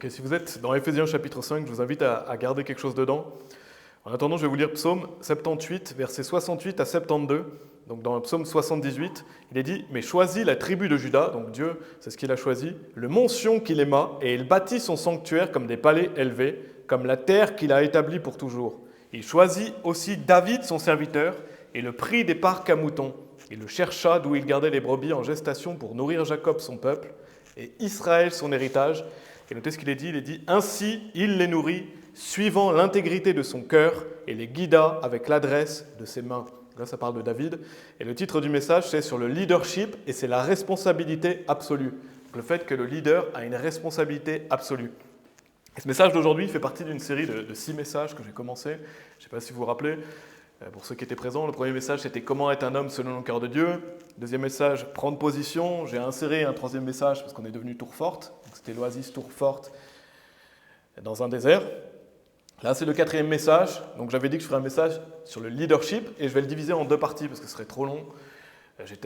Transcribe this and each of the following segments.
Ok, si vous êtes dans Éphésiens chapitre 5, je vous invite à garder quelque chose dedans. En attendant, je vais vous lire Psaume 78, versets 68 à 72. Donc dans le Psaume 78, il est dit « Mais choisis la tribu de Juda », donc Dieu, c'est ce qu'il a choisi, « le mont Sion qu'il aima, et il bâtit son sanctuaire comme des palais élevés, comme la terre qu'il a établie pour toujours. Il choisit aussi David son serviteur, et le prit des parcs à moutons. Il le chercha d'où il gardait les brebis en gestation pour nourrir Jacob son peuple, et Israël son héritage. » Et notez ce qu'il est dit, il est dit « Ainsi il les nourrit, suivant l'intégrité de son cœur, et les guida avec l'adresse de ses mains. » Là, ça parle de David. Et le titre du message, c'est sur le leadership, et c'est la responsabilité absolue. Donc, le fait que le leader a une responsabilité absolue. Et ce message d'aujourd'hui fait partie d'une série de 6 messages que j'ai commencé. Je ne sais pas si vous vous rappelez. Pour ceux qui étaient présents, le premier message, c'était « Comment être un homme selon le cœur de Dieu ». Deuxième message, « Prendre position ». J'ai inséré un troisième message parce qu'on est devenu Tour Forte. Donc, c'était l'oasis Tour Forte dans un désert. Là, c'est le quatrième message. Donc, j'avais dit que je ferais un message sur le leadership et je vais le diviser en 2 parties parce que ce serait trop long.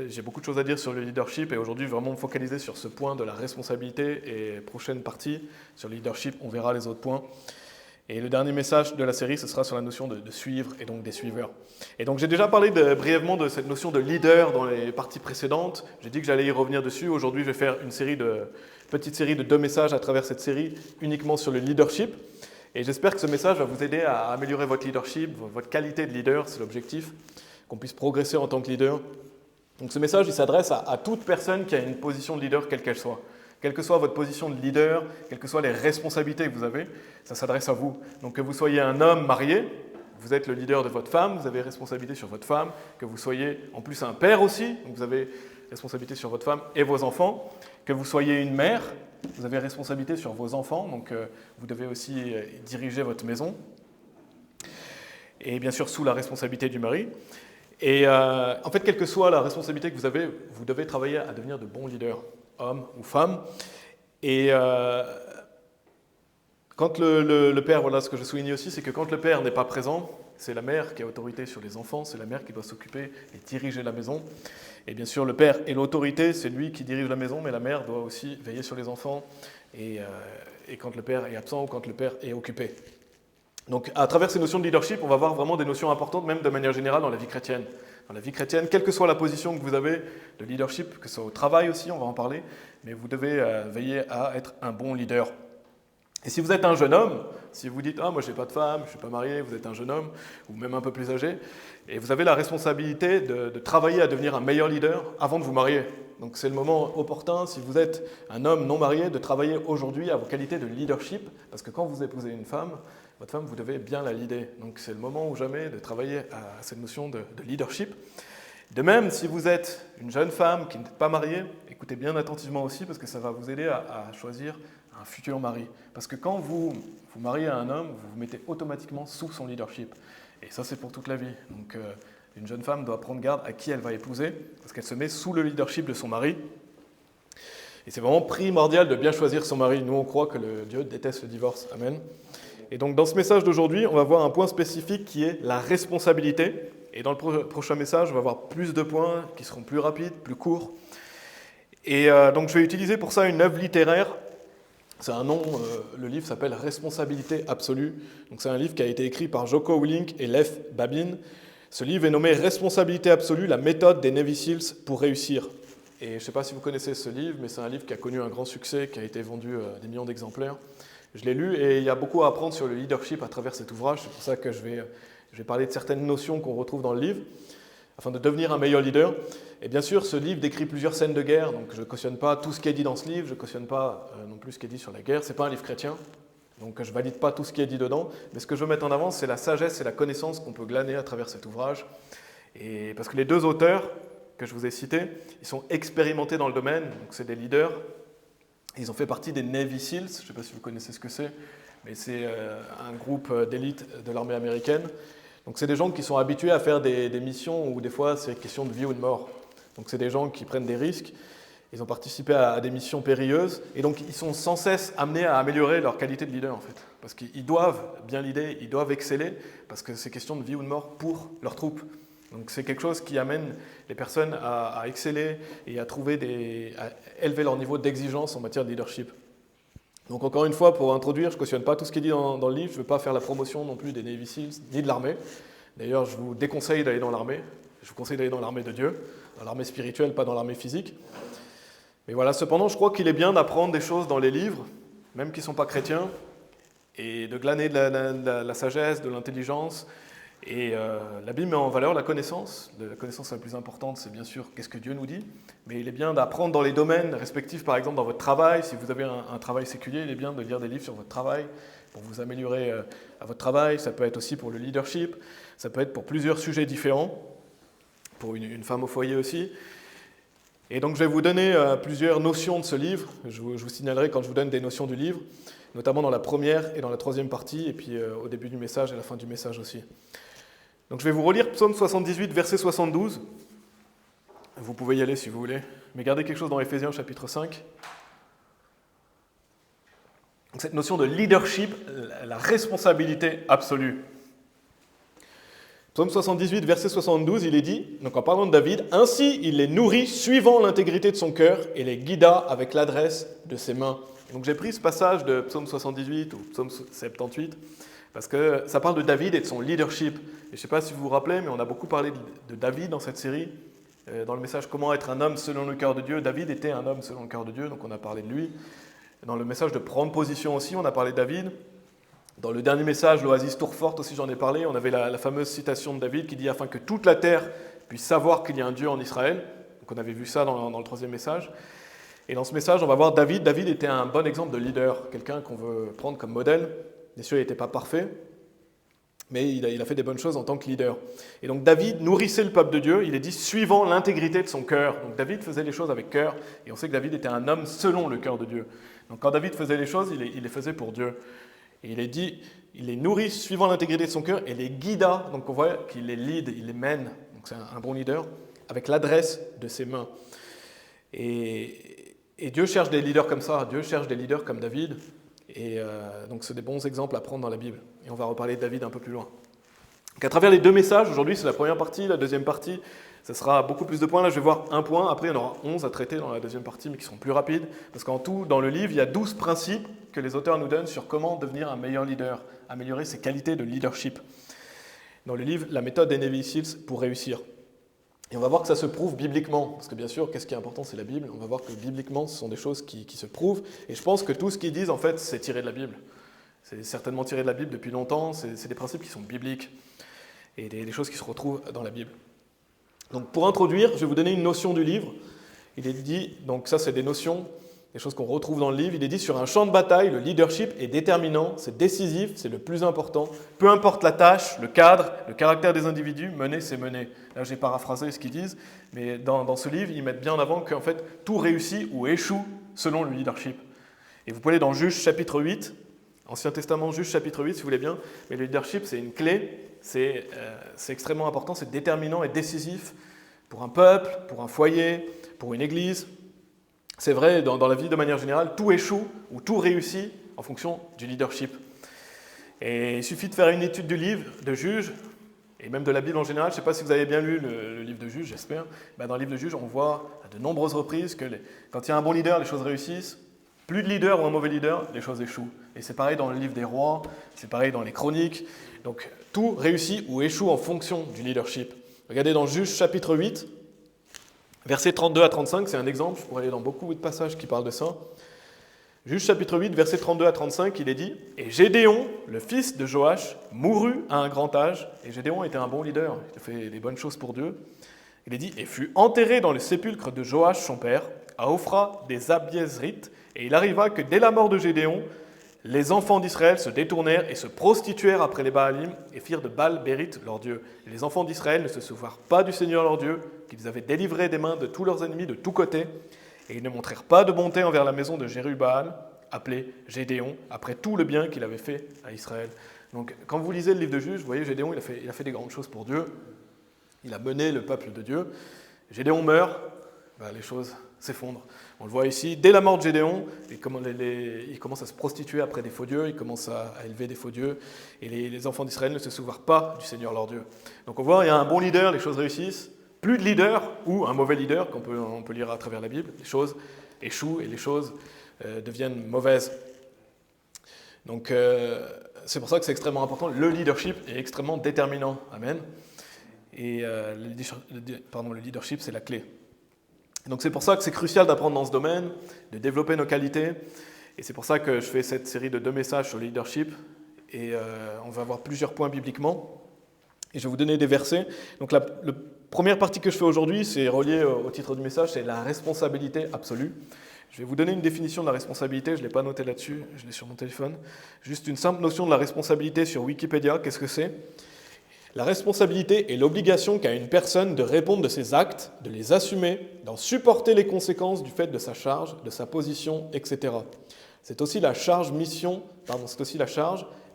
J'ai beaucoup de choses à dire sur le leadership et aujourd'hui, je vais vraiment me focaliser sur ce point de la responsabilité et prochaine partie sur le leadership, on verra les autres points. Et le dernier message de la série, ce sera sur la notion de suivre et donc des suiveurs. Et donc, j'ai déjà parlé brièvement de cette notion de leader dans les parties précédentes. J'ai dit que j'allais y revenir dessus. Aujourd'hui, je vais faire une petite série de 2 messages à travers cette série uniquement sur le leadership. Et j'espère que ce message va vous aider à améliorer votre leadership, votre qualité de leader, c'est l'objectif, qu'on puisse progresser en tant que leader. Donc ce message, il s'adresse à toute personne qui a une position de leader, quelle qu'elle soit. Quelle que soit votre position de leader, quelles que soient les responsabilités que vous avez, ça s'adresse à vous. Donc que vous soyez un homme marié, vous êtes le leader de votre femme, vous avez responsabilité sur votre femme, que vous soyez en plus un père aussi, donc vous avez responsabilité sur votre femme et vos enfants, que vous soyez une mère, vous avez responsabilité sur vos enfants, donc vous devez aussi diriger votre maison, et bien sûr sous la responsabilité du mari. Et en fait, quelle que soit la responsabilité que vous avez, vous devez travailler à devenir de bons leaders, hommes ou femmes. Et quand le père, voilà ce que je soulignais aussi, c'est que quand le père n'est pas présent, c'est la mère qui a autorité sur les enfants, c'est la mère qui doit s'occuper et diriger la maison. Et bien sûr, le père est l'autorité, c'est lui qui dirige la maison, mais la mère doit aussi veiller sur les enfants et quand le père est absent ou quand le père est occupé. Donc, à travers ces notions de leadership, on va voir vraiment des notions importantes, même de manière générale, dans la vie chrétienne. Dans la vie chrétienne, quelle que soit la position que vous avez de leadership, que ce soit au travail aussi, on va en parler, mais vous devez veiller à être un bon leader. Et si vous êtes un jeune homme, si vous dites « Ah, moi, je n'ai pas de femme, je ne suis pas marié », vous êtes un jeune homme, ou même un peu plus âgé, et vous avez la responsabilité de travailler à devenir un meilleur leader avant de vous marier. Donc, c'est le moment opportun, si vous êtes un homme non marié, de travailler aujourd'hui à vos qualités de leadership, parce que quand vous épousez une femme, votre femme, vous devez bien la leader. Donc, c'est le moment ou jamais de travailler à cette notion de leadership. De même, si vous êtes une jeune femme qui n'est pas mariée, écoutez bien attentivement aussi, parce que ça va vous aider à choisir un futur mari. Parce que quand vous vous mariez à un homme, vous vous mettez automatiquement sous son leadership. Et ça, c'est pour toute la vie. Donc, une jeune femme doit prendre garde à qui elle va épouser, parce qu'elle se met sous le leadership de son mari. Et c'est vraiment primordial de bien choisir son mari. Nous, on croit que Dieu déteste le divorce. Amen. Et donc, dans ce message d'aujourd'hui, on va voir un point spécifique qui est la responsabilité. Et dans le prochain message, on va voir plus de points qui seront plus rapides, plus courts. Et donc, je vais utiliser pour ça une œuvre littéraire. C'est un nom, le livre s'appelle « Responsabilité absolue ». Donc, c'est un livre qui a été écrit par Jocko Willink et Leif Babin. Ce livre est nommé « Responsabilité absolue, la méthode des Navy Seals pour réussir ». Et je ne sais pas si vous connaissez ce livre, mais c'est un livre qui a connu un grand succès, qui a été vendu des millions d'exemplaires. Je l'ai lu et il y a beaucoup à apprendre sur le leadership à travers cet ouvrage. C'est pour ça que je vais parler de certaines notions qu'on retrouve dans le livre, afin de devenir un meilleur leader. Et bien sûr, ce livre décrit plusieurs scènes de guerre, donc je ne cautionne pas tout ce qui est dit dans ce livre, je ne cautionne pas non plus ce qui est dit sur la guerre. Ce n'est pas un livre chrétien, donc je ne valide pas tout ce qui est dit dedans, mais ce que je veux mettre en avant, c'est la sagesse et la connaissance qu'on peut glaner à travers cet ouvrage. Et parce que les 2 auteurs que je vous ai cités, ils sont expérimentés dans le domaine, donc c'est des leaders. Ils ont fait partie des Navy Seals, je ne sais pas si vous connaissez ce que c'est, mais c'est un groupe d'élite de l'armée américaine. Donc c'est des gens qui sont habitués à faire des missions où des fois c'est question de vie ou de mort. Donc c'est des gens qui prennent des risques, ils ont participé à des missions périlleuses, et donc ils sont sans cesse amenés à améliorer leur qualité de leader en fait. Parce qu'ils doivent bien leader, ils doivent exceller, parce que c'est question de vie ou de mort pour leurs troupes. Donc c'est quelque chose qui amène les personnes à exceller et à élever leur niveau d'exigence en matière de leadership. Donc encore une fois, pour introduire, je ne cautionne pas tout ce qui est dit dans le livre, je ne veux pas faire la promotion non plus des Navy Seals, ni de l'armée. D'ailleurs, je vous déconseille d'aller dans l'armée. Je vous conseille d'aller dans l'armée de Dieu, dans l'armée spirituelle, pas dans l'armée physique. Mais voilà, cependant, je crois qu'il est bien d'apprendre des choses dans les livres, même qui ne sont pas chrétiens, et de glaner de la sagesse, de l'intelligence. Et la Bible met en valeur la connaissance. La connaissance la plus importante, c'est bien sûr qu'est-ce que Dieu nous dit. Mais il est bien d'apprendre dans les domaines respectifs, par exemple dans votre travail. Si vous avez un travail séculier, il est bien de lire des livres sur votre travail pour vous améliorer à votre travail. Ça peut être aussi pour le leadership. Ça peut être pour plusieurs sujets différents. Pour une femme au foyer aussi. Et donc je vais vous donner plusieurs notions de ce livre. Je vous signalerai quand je vous donne des notions du livre, notamment dans la première et dans la troisième partie, et puis au début du message et à la fin du message aussi. Donc je vais vous relire Psaume 78, verset 72. Vous pouvez y aller si vous voulez. Mais gardez quelque chose dans Éphésiens chapitre 5. Donc cette notion de leadership, la responsabilité absolue. Psaume 78, verset 72, il est dit, donc en parlant de David, « Ainsi il les nourrit suivant l'intégrité de son cœur et les guida avec l'adresse de ses mains. » Donc j'ai pris ce passage de Psaume 78 ou Psaume 78 parce que ça parle de David et de son leadership. Et je ne sais pas si vous vous rappelez, mais on a beaucoup parlé de David dans cette série. Dans le message « Comment être un homme selon le cœur de Dieu », David était un homme selon le cœur de Dieu, donc on a parlé de lui. Dans le message de prendre position aussi, on a parlé de David. Dans le dernier message, l'Oasis Tourfort aussi, j'en ai parlé, on avait la fameuse citation de David qui dit « Afin que toute la terre puisse savoir qu'il y a un Dieu en Israël ». Donc on avait vu ça dans le troisième message. Et dans ce message, on va voir David. David était un bon exemple de leader, quelqu'un qu'on veut prendre comme modèle. Bien sûr, il n'était pas parfait, mais il a fait des bonnes choses en tant que leader. Et donc David nourrissait le peuple de Dieu, il est dit suivant l'intégrité de son cœur. Donc David faisait les choses avec cœur, et on sait que David était un homme selon le cœur de Dieu. Donc quand David faisait les choses, il les faisait pour Dieu. Et il est dit, il les nourrit suivant l'intégrité de son cœur et les guida. Donc on voit qu'il les lead, il les mène. Donc c'est un bon leader avec l'adresse de ses mains. Et Dieu cherche des leaders comme ça. Dieu cherche des leaders comme David. Et donc c'est des bons exemples à prendre dans la Bible. Et on va reparler de David un peu plus loin. Donc à travers les deux messages, aujourd'hui c'est la première partie, la deuxième partie, ça sera beaucoup plus de points. Là je vais voir un point, après il y en aura 11 à traiter dans la deuxième partie, mais qui seront plus rapides. Parce qu'en tout, dans le livre, il y a 12 principes que les auteurs nous donnent sur comment devenir un meilleur leader, améliorer ses qualités de leadership. Dans le livre, la méthode des Navy Seals pour réussir. Et on va voir que ça se prouve bibliquement, parce que bien sûr, qu'est-ce qui est important, c'est la Bible. On va voir que bibliquement, ce sont des choses qui se prouvent. Et je pense que tout ce qu'ils disent, en fait, c'est tiré de la Bible. C'est certainement tiré de la Bible depuis longtemps. C'est des principes qui sont bibliques et des choses qui se retrouvent dans la Bible. Donc pour introduire, je vais vous donner une notion du livre. Il est dit, donc ça c'est des notions, des choses qu'on retrouve dans le livre. Il est dit sur un champ de bataille, le leadership est déterminant, c'est décisif, c'est le plus important. Peu importe la tâche, le cadre, le caractère des individus, mener c'est mener. Là j'ai paraphrasé ce qu'ils disent, mais dans ce livre, ils mettent bien en avant qu'en fait tout réussit ou échoue selon le leadership. Et vous pouvez aller dans Juge chapitre 8, Ancien Testament, Juge chapitre 8 si vous voulez bien, mais le leadership c'est une clé, c'est extrêmement important, c'est déterminant et décisif pour un peuple, pour un foyer, pour une église. C'est vrai, dans la vie de manière générale, tout échoue ou tout réussit en fonction du leadership. Et il suffit de faire une étude du livre de Juge, et même de la Bible en général. Je ne sais pas si vous avez bien lu le livre de Juge, j'espère. Dans le livre de Juge, on voit à de nombreuses reprises que quand il y a un bon leader, les choses réussissent. Plus de leader ou un mauvais leader, les choses échouent. Et c'est pareil dans le livre des rois, c'est pareil dans les chroniques. Donc tout réussit ou échoue en fonction du leadership. Regardez dans Juge chapitre 8, versets 32 à 35, c'est un exemple, je pourrais aller dans beaucoup de passages qui parlent de ça. Juge chapitre 8, versets 32 à 35, il est dit « Et Gédéon, le fils de Joash, mourut à un grand âge. » Et Gédéon était un bon leader, il a fait des bonnes choses pour Dieu. Il est dit « Et fut enterré dans le sépulcre de Joash son père, à Ophra des Abiezrites. Et il arriva que dès la mort de Gédéon, les enfants d'Israël se détournèrent et se prostituèrent après les Baalim et firent de Baal Bérite leur Dieu. Et les enfants d'Israël ne se souvinrent pas du Seigneur leur Dieu, qu'ils avaient délivré des mains de tous leurs ennemis de tous côtés. Et ils ne montrèrent pas de bonté envers la maison de Jérubbaal, appelée Gédéon, après tout le bien qu'il avait fait à Israël. Donc quand vous lisez le livre de Juges, vous voyez Gédéon, il a fait des grandes choses pour Dieu. Il a mené le peuple de Dieu. Gédéon meurt, les choses s'effondrent. On le voit ici, dès la mort de Gédéon, il commence à se prostituer après des faux dieux, il commence à élever des faux dieux, et les enfants d'Israël ne se souvinrent pas du Seigneur leur Dieu. Donc on voit, il y a un bon leader, les choses réussissent. Plus de leader, ou un mauvais leader, on peut lire à travers la Bible, les choses échouent et les choses deviennent mauvaises. Donc, c'est pour ça que c'est extrêmement important. Le leadership est extrêmement déterminant. Amen. Et le leadership, c'est la clé. Donc, c'est pour ça que c'est crucial d'apprendre dans ce domaine, de développer nos qualités. Et c'est pour ça que je fais cette série de 2 messages sur le leadership. Et on va voir plusieurs points bibliquement. Et je vais vous donner des versets. Donc, la première partie que je fais aujourd'hui, c'est relié au titre du message, c'est la responsabilité absolue. Je vais vous donner une définition de la responsabilité, je ne l'ai pas noté là-dessus, je l'ai sur mon téléphone. Juste une simple notion de la responsabilité sur Wikipédia, qu'est-ce que c'est ? La responsabilité est l'obligation qu'a une personne de répondre de ses actes, de les assumer, d'en supporter les conséquences du fait de sa charge, de sa position, etc. C'est aussi la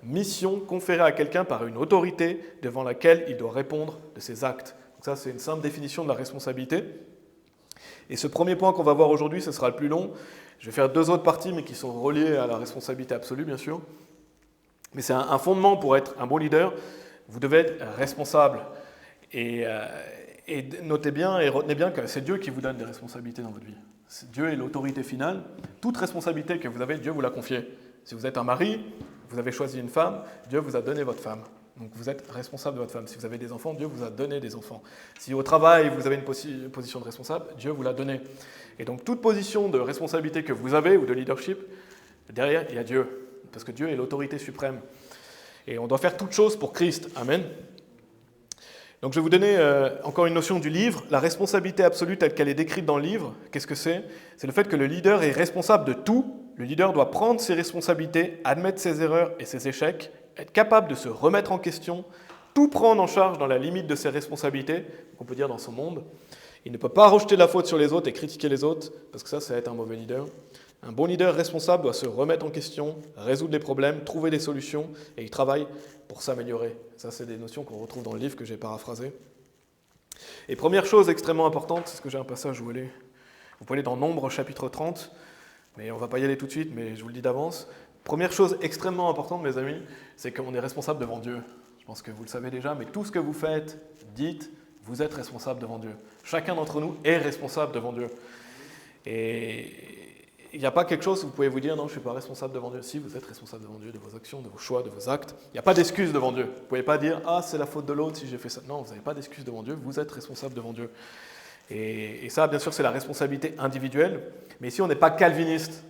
mission conférée à quelqu'un par une autorité devant laquelle il doit répondre de ses actes. Donc ça, c'est une simple définition de la responsabilité. Et ce premier point qu'on va voir aujourd'hui, ce sera le plus long. Je vais faire 2 autres parties, mais qui sont reliées à la responsabilité absolue, bien sûr. Mais c'est un fondement pour être un bon leader. Vous devez être responsable. Et notez bien et retenez bien que c'est Dieu qui vous donne des responsabilités dans votre vie. Dieu est l'autorité finale. Toute responsabilité que vous avez, Dieu vous l'a confiée. Si vous êtes un mari, vous avez choisi une femme, Dieu vous a donné votre femme. Donc vous êtes responsable de votre femme. Si vous avez des enfants, Dieu vous a donné des enfants. Si au travail, vous avez une position de responsable, Dieu vous l'a donné. Et donc toute position de responsabilité que vous avez ou de leadership, derrière, il y a Dieu. Parce que Dieu est l'autorité suprême. Et on doit faire toutes choses pour Christ. Amen. Donc je vais vous donner encore une notion du livre. La responsabilité absolue telle qu'elle est décrite dans le livre, qu'est-ce que c'est ? C'est le fait que le leader est responsable de tout. Le leader doit prendre ses responsabilités, admettre ses erreurs et ses échecs, être capable de se remettre en question, tout prendre en charge dans la limite de ses responsabilités, qu'on peut dire dans son monde. Il ne peut pas rejeter la faute sur les autres et critiquer les autres, parce que ça va être un mauvais leader. Un bon leader responsable doit se remettre en question, résoudre les problèmes, trouver des solutions, et il travaille pour s'améliorer. Ça, c'est des notions qu'on retrouve dans le livre que j'ai paraphrasé. Et première chose extrêmement importante, c'est ce que j'ai un passage où vous pouvez aller dans Nombre chapitre 30, mais on ne va pas y aller tout de suite, mais je vous le dis d'avance. Première chose extrêmement importante, mes amis, c'est qu'on est responsable devant Dieu. Je pense que vous le savez déjà, mais tout ce que vous faites, dites, vous êtes responsable devant Dieu. Chacun d'entre nous est responsable devant Dieu. Et il n'y a pas quelque chose où vous pouvez vous dire « non, je ne suis pas responsable devant Dieu ». Si, vous êtes responsable devant Dieu de vos actions, de vos choix, de vos actes. Il n'y a pas d'excuse devant Dieu. Vous ne pouvez pas dire « ah, c'est la faute de l'autre si j'ai fait ça ». Non, vous n'avez pas d'excuse devant Dieu, vous êtes responsable devant Dieu. Et ça, bien sûr, c'est la responsabilité individuelle. Mais ici, on n'est pas calviniste.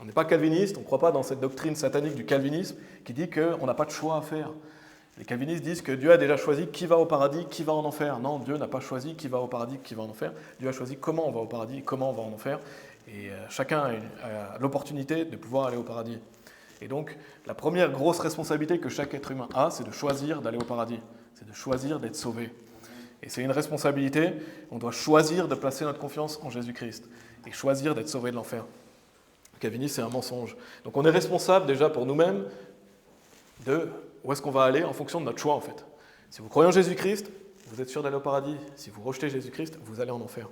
On n'est pas calviniste, on ne croit pas dans cette doctrine satanique du calvinisme qui dit qu'on n'a pas de choix à faire. Les calvinistes disent que Dieu a déjà choisi qui va au paradis, qui va en enfer. Non, Dieu n'a pas choisi qui va au paradis, qui va en enfer. Dieu a choisi comment on va au paradis, comment on va en enfer. Et chacun a l'opportunité de pouvoir aller au paradis. Et donc, la première grosse responsabilité que chaque être humain a, c'est de choisir d'aller au paradis. C'est de choisir d'être sauvé. Et c'est une responsabilité, on doit choisir de placer notre confiance en Jésus-Christ et choisir d'être sauvé de l'enfer. Le calvinisme, c'est un mensonge. Donc on est responsable déjà pour nous-mêmes de où est-ce qu'on va aller en fonction de notre choix en fait. Si vous croyez en Jésus-Christ, vous êtes sûr d'aller au paradis. Si vous rejetez Jésus-Christ, vous allez en enfer.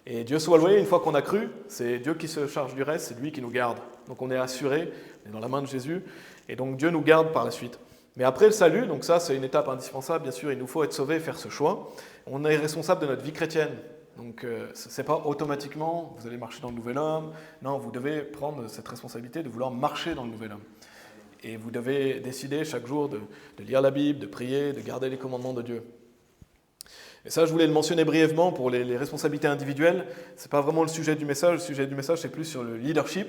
Et Dieu soit loué, une fois qu'on a cru, c'est Dieu qui se charge du reste, c'est lui qui nous garde. Donc on est assuré, on est dans la main de Jésus, et donc Dieu nous garde par la suite. Mais après le salut, donc ça c'est une étape indispensable, bien sûr, il nous faut être sauvé et faire ce choix. On est responsable de notre vie chrétienne. Donc ce n'est pas automatiquement, vous allez marcher dans le nouvel homme. Non, vous devez prendre cette responsabilité de vouloir marcher dans le nouvel homme. Et vous devez décider chaque jour de lire la Bible, de prier, de garder les commandements de Dieu. Et ça, je voulais le mentionner brièvement pour les responsabilités individuelles. Ce n'est pas vraiment le sujet du message. Le sujet du message, c'est plus sur le leadership.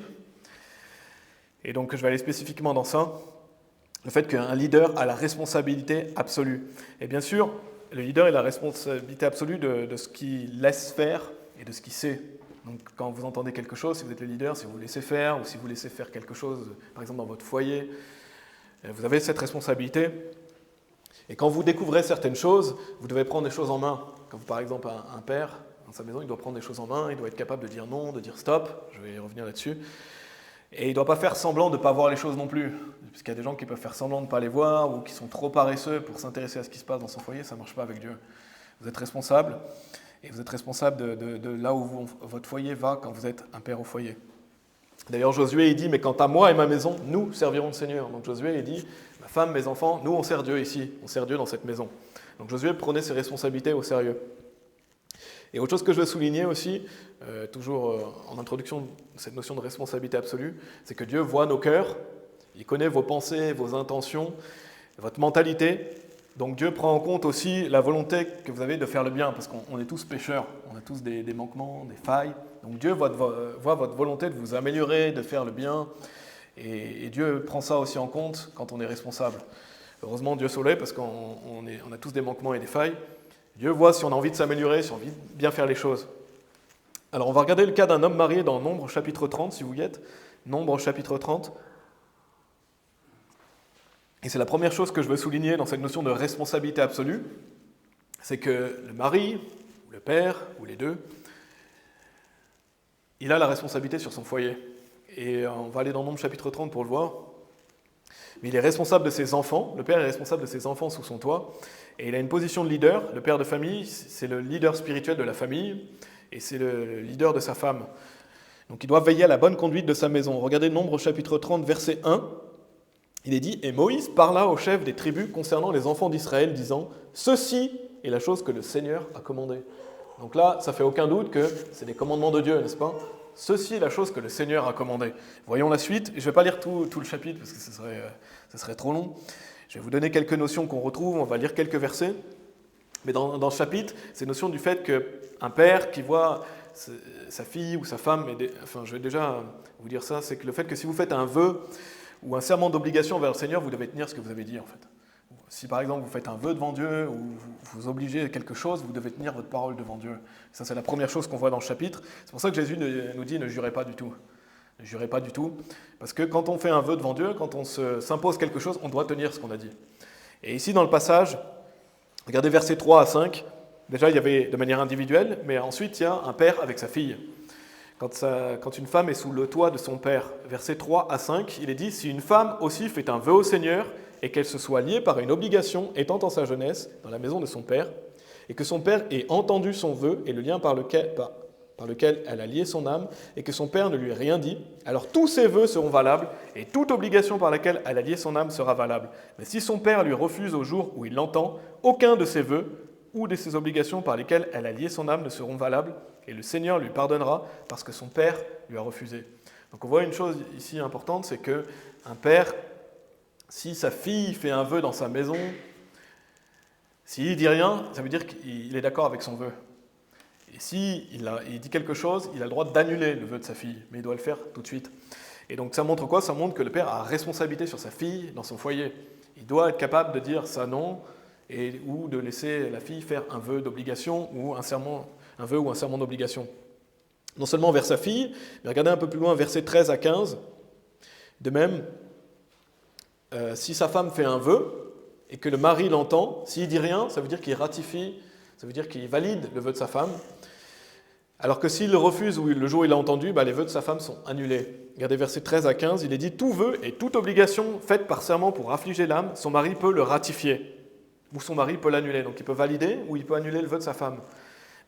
Et donc, je vais aller spécifiquement dans ça. Le fait qu'un leader a la responsabilité absolue. Et bien sûr, le leader a la responsabilité absolue de ce qu'il laisse faire et de ce qu'il sait. Donc, quand vous entendez quelque chose, si vous êtes le leader, si vous laissez faire, ou si vous laissez faire quelque chose, par exemple dans votre foyer, vous avez cette responsabilité. Et quand vous découvrez certaines choses, vous devez prendre des choses en main. Quand vous, par exemple, un père, dans sa maison, il doit prendre des choses en main, il doit être capable de dire non, de dire stop, je vais y revenir là-dessus. Et il ne doit pas faire semblant de ne pas voir les choses non plus. Parce qu'il y a des gens qui peuvent faire semblant de ne pas les voir, ou qui sont trop paresseux pour s'intéresser à ce qui se passe dans son foyer, ça ne marche pas avec Dieu. Vous êtes responsable, et vous êtes responsable de là où votre foyer va quand vous êtes un père au foyer. D'ailleurs, Josué, il dit, mais quant à moi et ma maison, nous servirons le Seigneur. Donc Josué, il dit, ma femme, mes enfants, nous, on sert Dieu ici, on sert Dieu dans cette maison. Donc Josué prenait ses responsabilités au sérieux. Et autre chose que je veux souligner aussi, toujours en introduction de cette notion de responsabilité absolue, c'est que Dieu voit nos cœurs Il connaît vos pensées, vos intentions, votre mentalité. Donc Dieu prend en compte aussi la volonté que vous avez de faire le bien, parce qu'on est tous pécheurs, on a tous des manquements, des failles. Donc Dieu voit votre volonté de vous améliorer, de faire le bien, et Dieu prend ça aussi en compte quand on est responsable. Heureusement, Dieu sauve, parce qu'on a tous des manquements et des failles. Dieu voit si on a envie de s'améliorer, si on a envie de bien faire les choses. Alors on va regarder le cas d'un homme marié dans Nombre chapitre 30, si vous y êtes. Nombre chapitre 30. Et c'est la première chose que je veux souligner dans cette notion de responsabilité absolue, c'est que le mari, ou le père, ou les deux, il a la responsabilité sur son foyer. Et on va aller dans Nombre chapitre 30 pour le voir. Mais il est responsable de ses enfants, le père est responsable de ses enfants sous son toit, et il a une position de leader. Le père de famille, c'est le leader spirituel de la famille, et c'est le leader de sa femme. Donc il doit veiller à la bonne conduite de sa maison. Regardez Nombre chapitre 30, verset 1. Il est dit « Et Moïse parla aux chefs des tribus concernant les enfants d'Israël, disant « Ceci est la chose que le Seigneur a commandée. » Donc là, ça ne fait aucun doute que c'est des commandements de Dieu, n'est-ce pas ? Ceci est la chose que le Seigneur a commandée. Voyons la suite. Je ne vais pas lire tout le chapitre parce que ce serait trop long. Je vais vous donner quelques notions qu'on retrouve, on va lire quelques versets. Mais dans ce chapitre, c'est la notion du fait qu'un père qui voit sa fille ou sa femme, je vais déjà vous dire ça, c'est que le fait que si vous faites un vœu ou un serment d'obligation envers le Seigneur, vous devez tenir ce que vous avez dit en fait. Si par exemple vous faites un vœu devant Dieu ou vous obligez à quelque chose, vous devez tenir votre parole devant Dieu. Ça c'est la première chose qu'on voit dans le chapitre. C'est pour ça que Jésus nous dit ne jurez pas du tout. Ne jurez pas du tout. Parce que quand on fait un vœu devant Dieu, quand on s'impose quelque chose, on doit tenir ce qu'on a dit. Et ici dans le passage, regardez versets 3 à 5. Déjà il y avait de manière individuelle, mais ensuite il y a un père avec sa fille. Quand une femme est sous le toit de son père, versets 3 à 5, il est dit « Si une femme aussi fait un vœu au Seigneur, et qu'elle se soit liée par une obligation étant en sa jeunesse dans la maison de son père, et que son père ait entendu son vœu et le lien par lequel elle a lié son âme, et que son père ne lui ait rien dit, alors tous ses vœux seront valables, et toute obligation par laquelle elle a lié son âme sera valable. Mais si son père lui refuse au jour où il l'entend, aucun de ses vœux ou de ses obligations par lesquelles elle a lié son âme ne seront valables, et le Seigneur lui pardonnera parce que son père lui a refusé. » Donc on voit une chose ici importante, c'est qu'un père, si sa fille fait un vœu dans sa maison, s'il ne dit rien, ça veut dire qu'il est d'accord avec son vœu. Et s'il dit quelque chose, il a le droit d'annuler le vœu de sa fille, mais il doit le faire tout de suite. Et donc ça montre quoi ? Ça montre que le père a responsabilité sur sa fille dans son foyer. Il doit être capable de dire ça non, ou de laisser la fille faire un vœu d'obligation ou un vœu ou un serment d'obligation. Non seulement envers sa fille, mais regardez un peu plus loin, versets 13 à 15. De même, si sa femme fait un vœu et que le mari l'entend, s'il dit rien, ça veut dire qu'il ratifie, ça veut dire qu'il valide le vœu de sa femme. Alors que s'il le refuse ou le jour où il l'a entendu, les vœux de sa femme sont annulés. Regardez versets 13 à 15, il est dit « Tout vœu et toute obligation faite par serment pour affliger l'âme, son mari peut le ratifier. » Ou son mari peut l'annuler. Donc il peut valider ou il peut annuler le vœu de sa femme.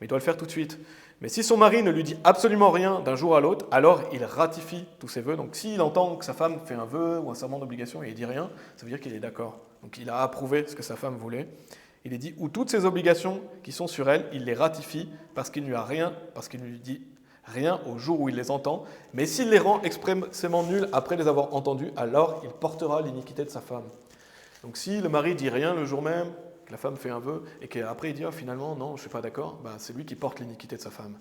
Mais il doit le faire tout de suite. Mais si son mari ne lui dit absolument rien d'un jour à l'autre, alors il ratifie tous ses vœux. Donc s'il entend que sa femme fait un vœu ou un serment d'obligation et il ne dit rien, ça veut dire qu'il est d'accord. Donc il a approuvé ce que sa femme voulait. Il est dit, ou toutes ses obligations qui sont sur elle, il les ratifie parce qu'il ne lui dit rien au jour où il les entend. Mais s'il les rend expressément nuls après les avoir entendus, alors il portera l'iniquité de sa femme. Donc si le mari dit rien le jour même, que la femme fait un vœu, et qu'après il dit finalement non, je ne suis pas d'accord, c'est lui qui porte l'iniquité de sa femme.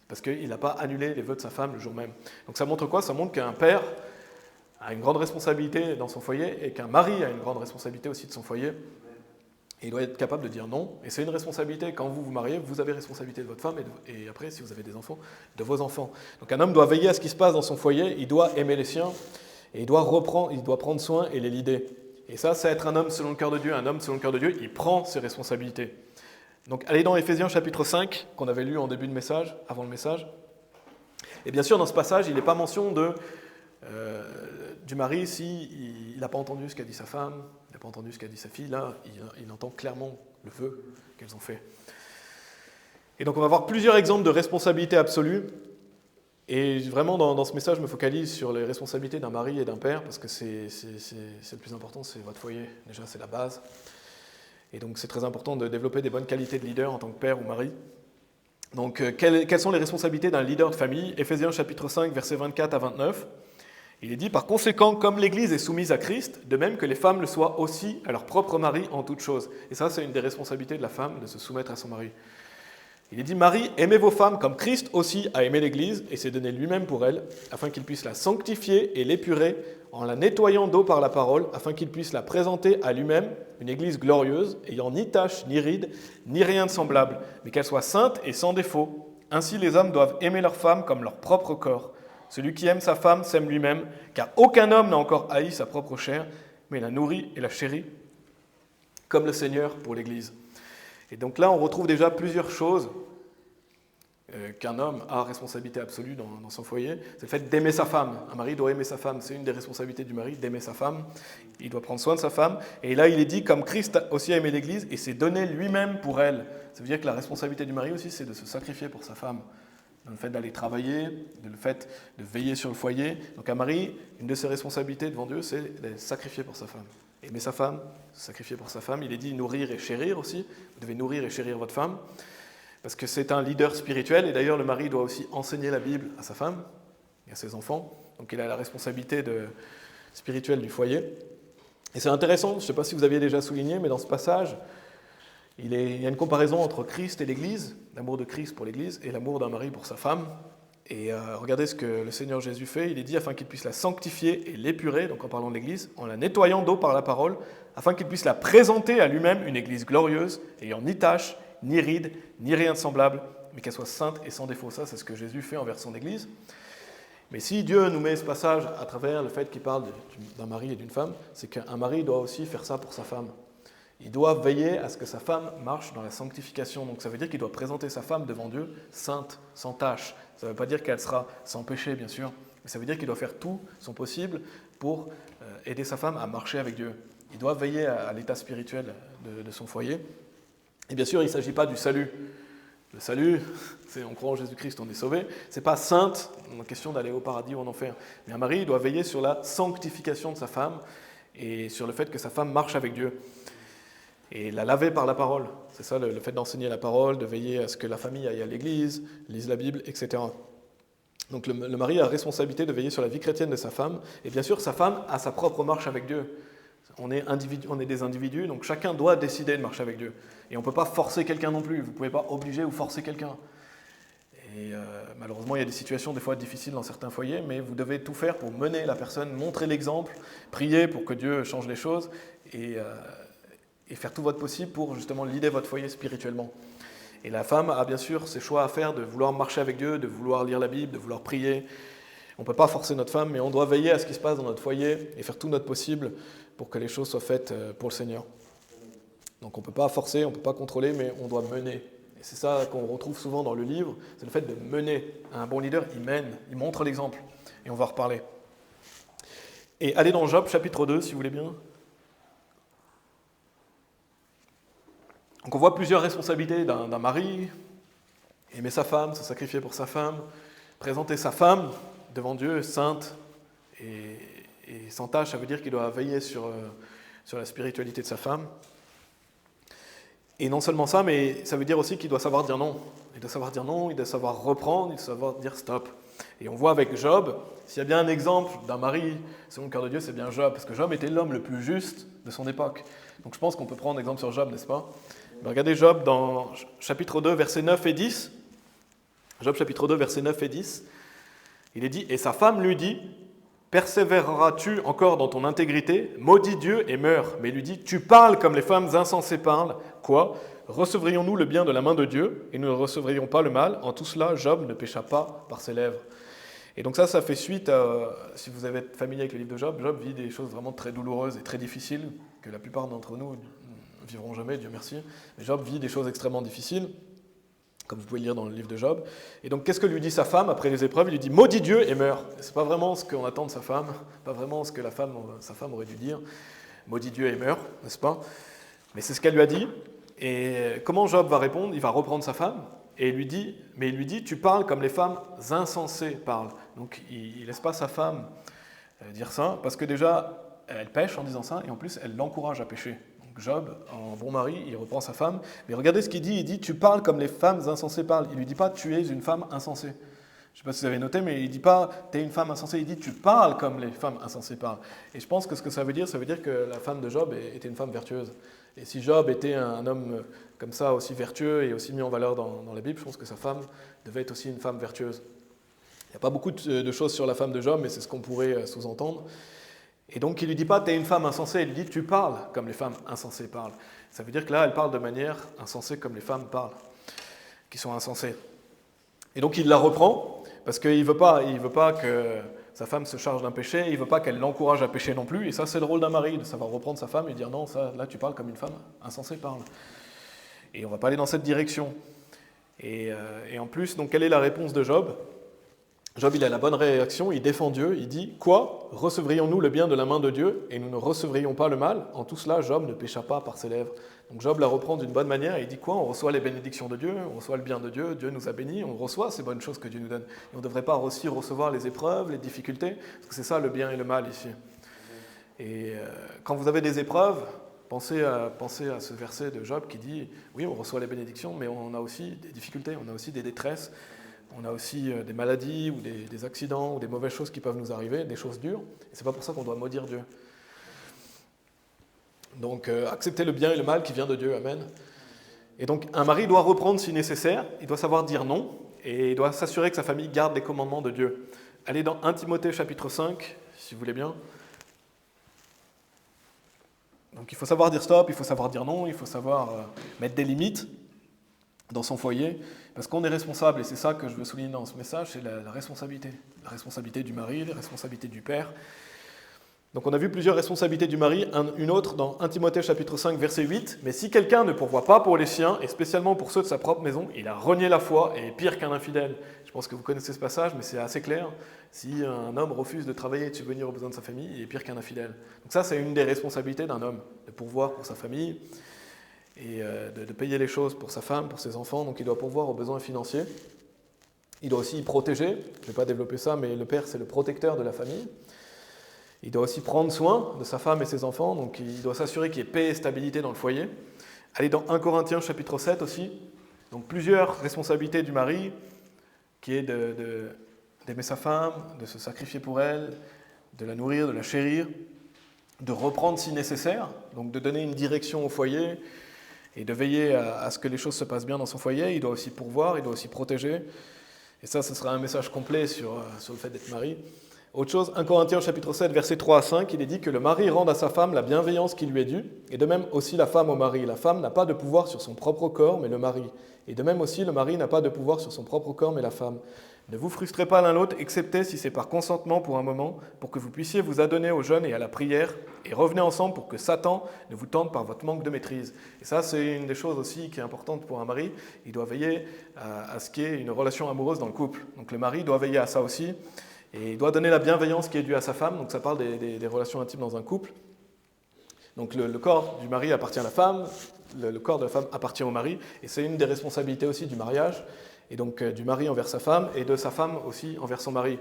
Parce qu'il n'a pas annulé les vœux de sa femme le jour même. Donc ça montre quoi ? Ça montre qu'un père a une grande responsabilité dans son foyer, et qu'un mari a une grande responsabilité aussi de son foyer. Et il doit être capable de dire non. Et c'est une responsabilité, quand vous vous mariez, vous avez responsabilité de votre femme, et après, si vous avez des enfants, de vos enfants. Donc un homme doit veiller à ce qui se passe dans son foyer, il doit aimer les siens, et il doit prendre soin et les leader. Et ça, c'est être un homme selon le cœur de Dieu. Un homme selon le cœur de Dieu, il prend ses responsabilités. Donc, allez dans Éphésiens chapitre 5, qu'on avait lu en début de message, avant le message. Et bien sûr, dans ce passage, il n'est pas mention du mari s'il n'a pas entendu ce qu'a dit sa femme, il n'a pas entendu ce qu'a dit sa fille. Là, il entend clairement le vœu qu'elles ont fait. Et donc, on va voir plusieurs exemples de responsabilité absolue. Et vraiment, dans ce message, je me focalise sur les responsabilités d'un mari et d'un père, parce que c'est le plus important, c'est votre foyer. Déjà, c'est la base. Et donc, c'est très important de développer des bonnes qualités de leader en tant que père ou mari. Donc, quelles sont les responsabilités d'un leader de famille ? Éphésiens chapitre 5, versets 24 à 29. Il est dit, par conséquent, comme l'Église est soumise à Christ, de même que les femmes le soient aussi à leur propre mari en toutes choses. Et ça, c'est une des responsabilités de la femme, de se soumettre à son mari. Il est dit, Marie, aimez vos femmes comme Christ aussi a aimé l'Église et s'est donné lui-même pour elle, afin qu'il puisse la sanctifier et l'épurer en la nettoyant d'eau par la parole, afin qu'il puisse la présenter à lui-même, une Église glorieuse, ayant ni tache, ni ride, ni rien de semblable, mais qu'elle soit sainte et sans défaut. Ainsi les hommes doivent aimer leurs femmes comme leur propre corps. Celui qui aime sa femme s'aime lui-même, car aucun homme n'a encore haï sa propre chair, mais la nourrit et la chérit, comme le Seigneur pour l'Église. Et donc là, on retrouve déjà plusieurs choses qu'un homme a responsabilité absolue dans son foyer. C'est le fait d'aimer sa femme. Un mari doit aimer sa femme. C'est une des responsabilités du mari, d'aimer sa femme. Il doit prendre soin de sa femme. Et là, il est dit, comme Christ aussi a aimé l'Église et s'est donné lui-même pour elle. Ça veut dire que la responsabilité du mari aussi, c'est de se sacrifier pour sa femme. Dans le fait d'aller travailler, le fait de veiller sur le foyer. Donc un mari, une de ses responsabilités devant Dieu, c'est de se sacrifier pour sa femme. Aimer sa femme, se sacrifier pour sa femme. Il est dit nourrir et chérir aussi. Vous devez nourrir et chérir votre femme. Parce que c'est un leader spirituel, et d'ailleurs le mari doit aussi enseigner la Bible à sa femme et à ses enfants. Donc il a la responsabilité spirituelle du foyer. Et c'est intéressant, je ne sais pas si vous aviez déjà souligné, mais dans ce passage, il y a une comparaison entre Christ et l'Église, l'amour de Christ pour l'Église et l'amour d'un mari pour sa femme. Et regardez ce que le Seigneur Jésus fait, il est dit afin qu'il puisse la sanctifier et l'épurer, donc en parlant de l'Église, en la nettoyant d'eau par la parole, afin qu'il puisse la présenter à lui-même une Église glorieuse, ayant ni tache, ni ride, ni rien de semblable, mais qu'elle soit sainte et sans défaut. Ça, c'est ce que Jésus fait envers son Église. Mais si Dieu nous met ce passage à travers le fait qu'il parle d'un mari et d'une femme, c'est qu'un mari doit aussi faire ça pour sa femme. Il doit veiller à ce que sa femme marche dans la sanctification. Donc ça veut dire qu'il doit présenter sa femme devant Dieu sainte, sans tache. Ça ne veut pas dire qu'elle sera sans péché, bien sûr, mais ça veut dire qu'il doit faire tout son possible pour aider sa femme à marcher avec Dieu. Il doit veiller à l'état spirituel de son foyer. Et bien sûr, il ne s'agit pas du salut. Le salut, c'est on croit en Jésus-Christ, on est sauvé. Ce n'est pas sainte, une question d'aller au paradis ou en enfer. Mais un mari doit veiller sur la sanctification de sa femme et sur le fait que sa femme marche avec Dieu. Et la laver par la parole. C'est ça le fait d'enseigner la parole, de veiller à ce que la famille aille à l'église, lise la Bible, etc. Donc le mari a la responsabilité de veiller sur la vie chrétienne de sa femme. Et bien sûr, sa femme a sa propre marche avec Dieu. On est des individus, donc chacun doit décider de marcher avec Dieu. Et on ne peut pas forcer quelqu'un non plus. Vous ne pouvez pas obliger ou forcer quelqu'un. Et malheureusement, il y a des situations des fois difficiles dans certains foyers, mais vous devez tout faire pour mener la personne, montrer l'exemple, prier pour que Dieu change les choses et faire tout votre possible pour justement leader votre foyer spirituellement. Et la femme a bien sûr ses choix à faire, de vouloir marcher avec Dieu, de vouloir lire la Bible, de vouloir prier. On ne peut pas forcer notre femme, mais on doit veiller à ce qui se passe dans notre foyer et faire tout notre possible pour que les choses soient faites pour le Seigneur. Donc on ne peut pas forcer, on ne peut pas contrôler, mais on doit mener. Et c'est ça qu'on retrouve souvent dans le livre, c'est le fait de mener. Un bon leader, il mène, il montre l'exemple. Et on va en reparler. Et allez dans Job, chapitre 2, si vous voulez bien. Donc on voit plusieurs responsabilités d'un mari, aimer sa femme, se sacrifier pour sa femme, présenter sa femme devant Dieu sainte et sans tâche, ça veut dire qu'il doit veiller sur la spiritualité de sa femme. Et non seulement ça, mais ça veut dire aussi qu'il doit savoir dire non. Il doit savoir dire non, il doit savoir reprendre, il doit savoir dire stop. Et on voit avec Job, s'il y a bien un exemple d'un mari selon le cœur de Dieu, c'est bien Job, parce que Job était l'homme le plus juste de son époque. Donc je pense qu'on peut prendre exemple sur Job, n'est-ce pas ? Mais regardez Job dans chapitre 2, versets 9 et 10. Job chapitre 2, versets 9 et 10. Il est dit « Et sa femme lui dit, persévéreras-tu encore dans ton intégrité ? Maudis Dieu et meurs. » Mais il lui dit « Tu parles comme les femmes insensées parlent. Quoi ? Recevrions-nous le bien de la main de Dieu et nous ne recevrions pas le mal ? En tout cela, Job ne pécha pas par ses lèvres. » Et donc ça fait suite à, si vous êtes familier avec le livre de Job, Job vit des choses vraiment très douloureuses et très difficiles que la plupart d'entre nous ne vivront jamais, Dieu merci. Mais Job vit des choses extrêmement difficiles, comme vous pouvez le lire dans le livre de Job. Et donc, qu'est-ce que lui dit sa femme après les épreuves ? Il lui dit « Maudis Dieu et meurs ». Ce n'est pas vraiment ce qu'on attend de sa femme, pas vraiment ce que sa femme aurait dû dire. « Maudis Dieu et meurs », n'est-ce pas ? Mais c'est ce qu'elle lui a dit. Et comment Job va répondre ? Il va reprendre sa femme et il lui dit « Tu parles comme les femmes insensées parlent ». Donc, il ne laisse pas sa femme dire ça, parce que déjà, elle pêche en disant ça, et en plus, elle l'encourage à pécher. Job, en bon mari, il reprend sa femme. Mais regardez ce qu'il dit. Il dit « Tu parles comme les femmes insensées parlent ». Il ne lui dit pas « Tu es une femme insensée ». Je ne sais pas si vous avez noté, mais il ne dit pas « t'es une femme insensée », il dit « tu parles comme les femmes insensées parlent ». Et je pense que ce que ça veut dire que la femme de Job était une femme vertueuse. Et si Job était un homme comme ça, aussi vertueux et aussi mis en valeur dans la Bible, je pense que sa femme devait être aussi une femme vertueuse. Il n'y a pas beaucoup de choses sur la femme de Job, mais c'est ce qu'on pourrait sous-entendre. Et donc il ne lui dit pas « t'es une femme insensée », il lui dit « tu parles comme les femmes insensées parlent ». Ça veut dire que là, elle parle de manière insensée comme les femmes parlent, qui sont insensées. Et donc il la reprend, parce qu'il ne veut pas que sa femme se charge d'un péché, il ne veut pas qu'elle l'encourage à pécher non plus, et ça c'est le rôle d'un mari, de savoir reprendre sa femme et dire non, ça, là tu parles comme une femme insensée parle. Et on ne va pas aller dans cette direction. Et en plus, donc quelle est la réponse de Job ? Job, il a la bonne réaction, il défend Dieu, il dit « Quoi ? Recevrions-nous le bien de la main de Dieu et nous ne recevrions pas le mal ? En tout cela, Job ne pécha pas par ses lèvres. » Donc Job la reprend d'une bonne manière et il dit quoi ? On reçoit les bénédictions de Dieu, on reçoit le bien de Dieu, Dieu nous a bénis, on reçoit ces bonnes choses que Dieu nous donne. Et on ne devrait pas aussi recevoir les épreuves, les difficultés, parce que c'est ça le bien et le mal ici. Et quand vous avez des épreuves, pensez à ce verset de Job qui dit « Oui, on reçoit les bénédictions, mais on a aussi des difficultés, on a aussi des détresses. » On a aussi des maladies ou des accidents ou des mauvaises choses qui peuvent nous arriver, des choses dures. Et c'est pas pour ça qu'on doit maudire Dieu. Donc accepter le bien et le mal qui vient de Dieu, amen. Et donc un mari doit reprendre si nécessaire, il doit savoir dire non, et il doit s'assurer que sa famille garde les commandements de Dieu. Allez dans 1 Timothée chapitre 5, si vous voulez bien. Donc il faut savoir dire stop, il faut savoir dire non, il faut savoir mettre des limites dans son foyer, parce qu'on est responsable, et c'est ça que je veux souligner dans ce message, c'est la responsabilité. La responsabilité du mari, la responsabilité du père. Donc on a vu plusieurs responsabilités du mari, une autre dans 1 Timothée chapitre 5 verset 8, « Mais si quelqu'un ne pourvoit pas pour les siens, et spécialement pour ceux de sa propre maison, il a renié la foi et est pire qu'un infidèle. » Je pense que vous connaissez ce passage, mais c'est assez clair. Si un homme refuse de travailler et de subvenir aux besoins de sa famille, il est pire qu'un infidèle. Donc ça, c'est une des responsabilités d'un homme, de pourvoir pour sa famille, et de payer les choses pour sa femme, pour ses enfants, donc il doit pourvoir aux besoins financiers. Il doit aussi protéger, je ne vais pas développer ça, mais le père c'est le protecteur de la famille. Il doit aussi prendre soin de sa femme et ses enfants, donc il doit s'assurer qu'il y ait paix et stabilité dans le foyer. Allez dans 1 Corinthiens chapitre 7 aussi, donc plusieurs responsabilités du mari, qui est d'aimer sa femme, de se sacrifier pour elle, de la nourrir, de la chérir, de reprendre si nécessaire, donc de donner une direction au foyer, et de veiller à ce que les choses se passent bien dans son foyer. Il doit aussi pourvoir, il doit aussi protéger. Et ça, ce sera un message complet sur le fait d'être mari. Autre chose, 1 Corinthiens chapitre 7, versets 3 à 5, il est dit que le mari rende à sa femme la bienveillance qui lui est due, et de même aussi la femme au mari. La femme n'a pas de pouvoir sur son propre corps, mais le mari. Et de même aussi, le mari n'a pas de pouvoir sur son propre corps, mais la femme. Ne vous frustrez pas l'un l'autre, excepté si c'est par consentement pour un moment, pour que vous puissiez vous adonner au jeûne et à la prière, et revenez ensemble pour que Satan ne vous tente par votre manque de maîtrise. Et ça, c'est une des choses aussi qui est importante pour un mari. Il doit veiller à ce qu'il y ait une relation amoureuse dans le couple. Donc le mari doit veiller à ça aussi, et il doit donner la bienveillance qui est due à sa femme. Donc ça parle des relations intimes dans un couple. Donc le corps du mari appartient à la femme, le corps de la femme appartient au mari, et c'est une des responsabilités aussi du mariage, et donc du mari envers sa femme, et de sa femme aussi envers son mari.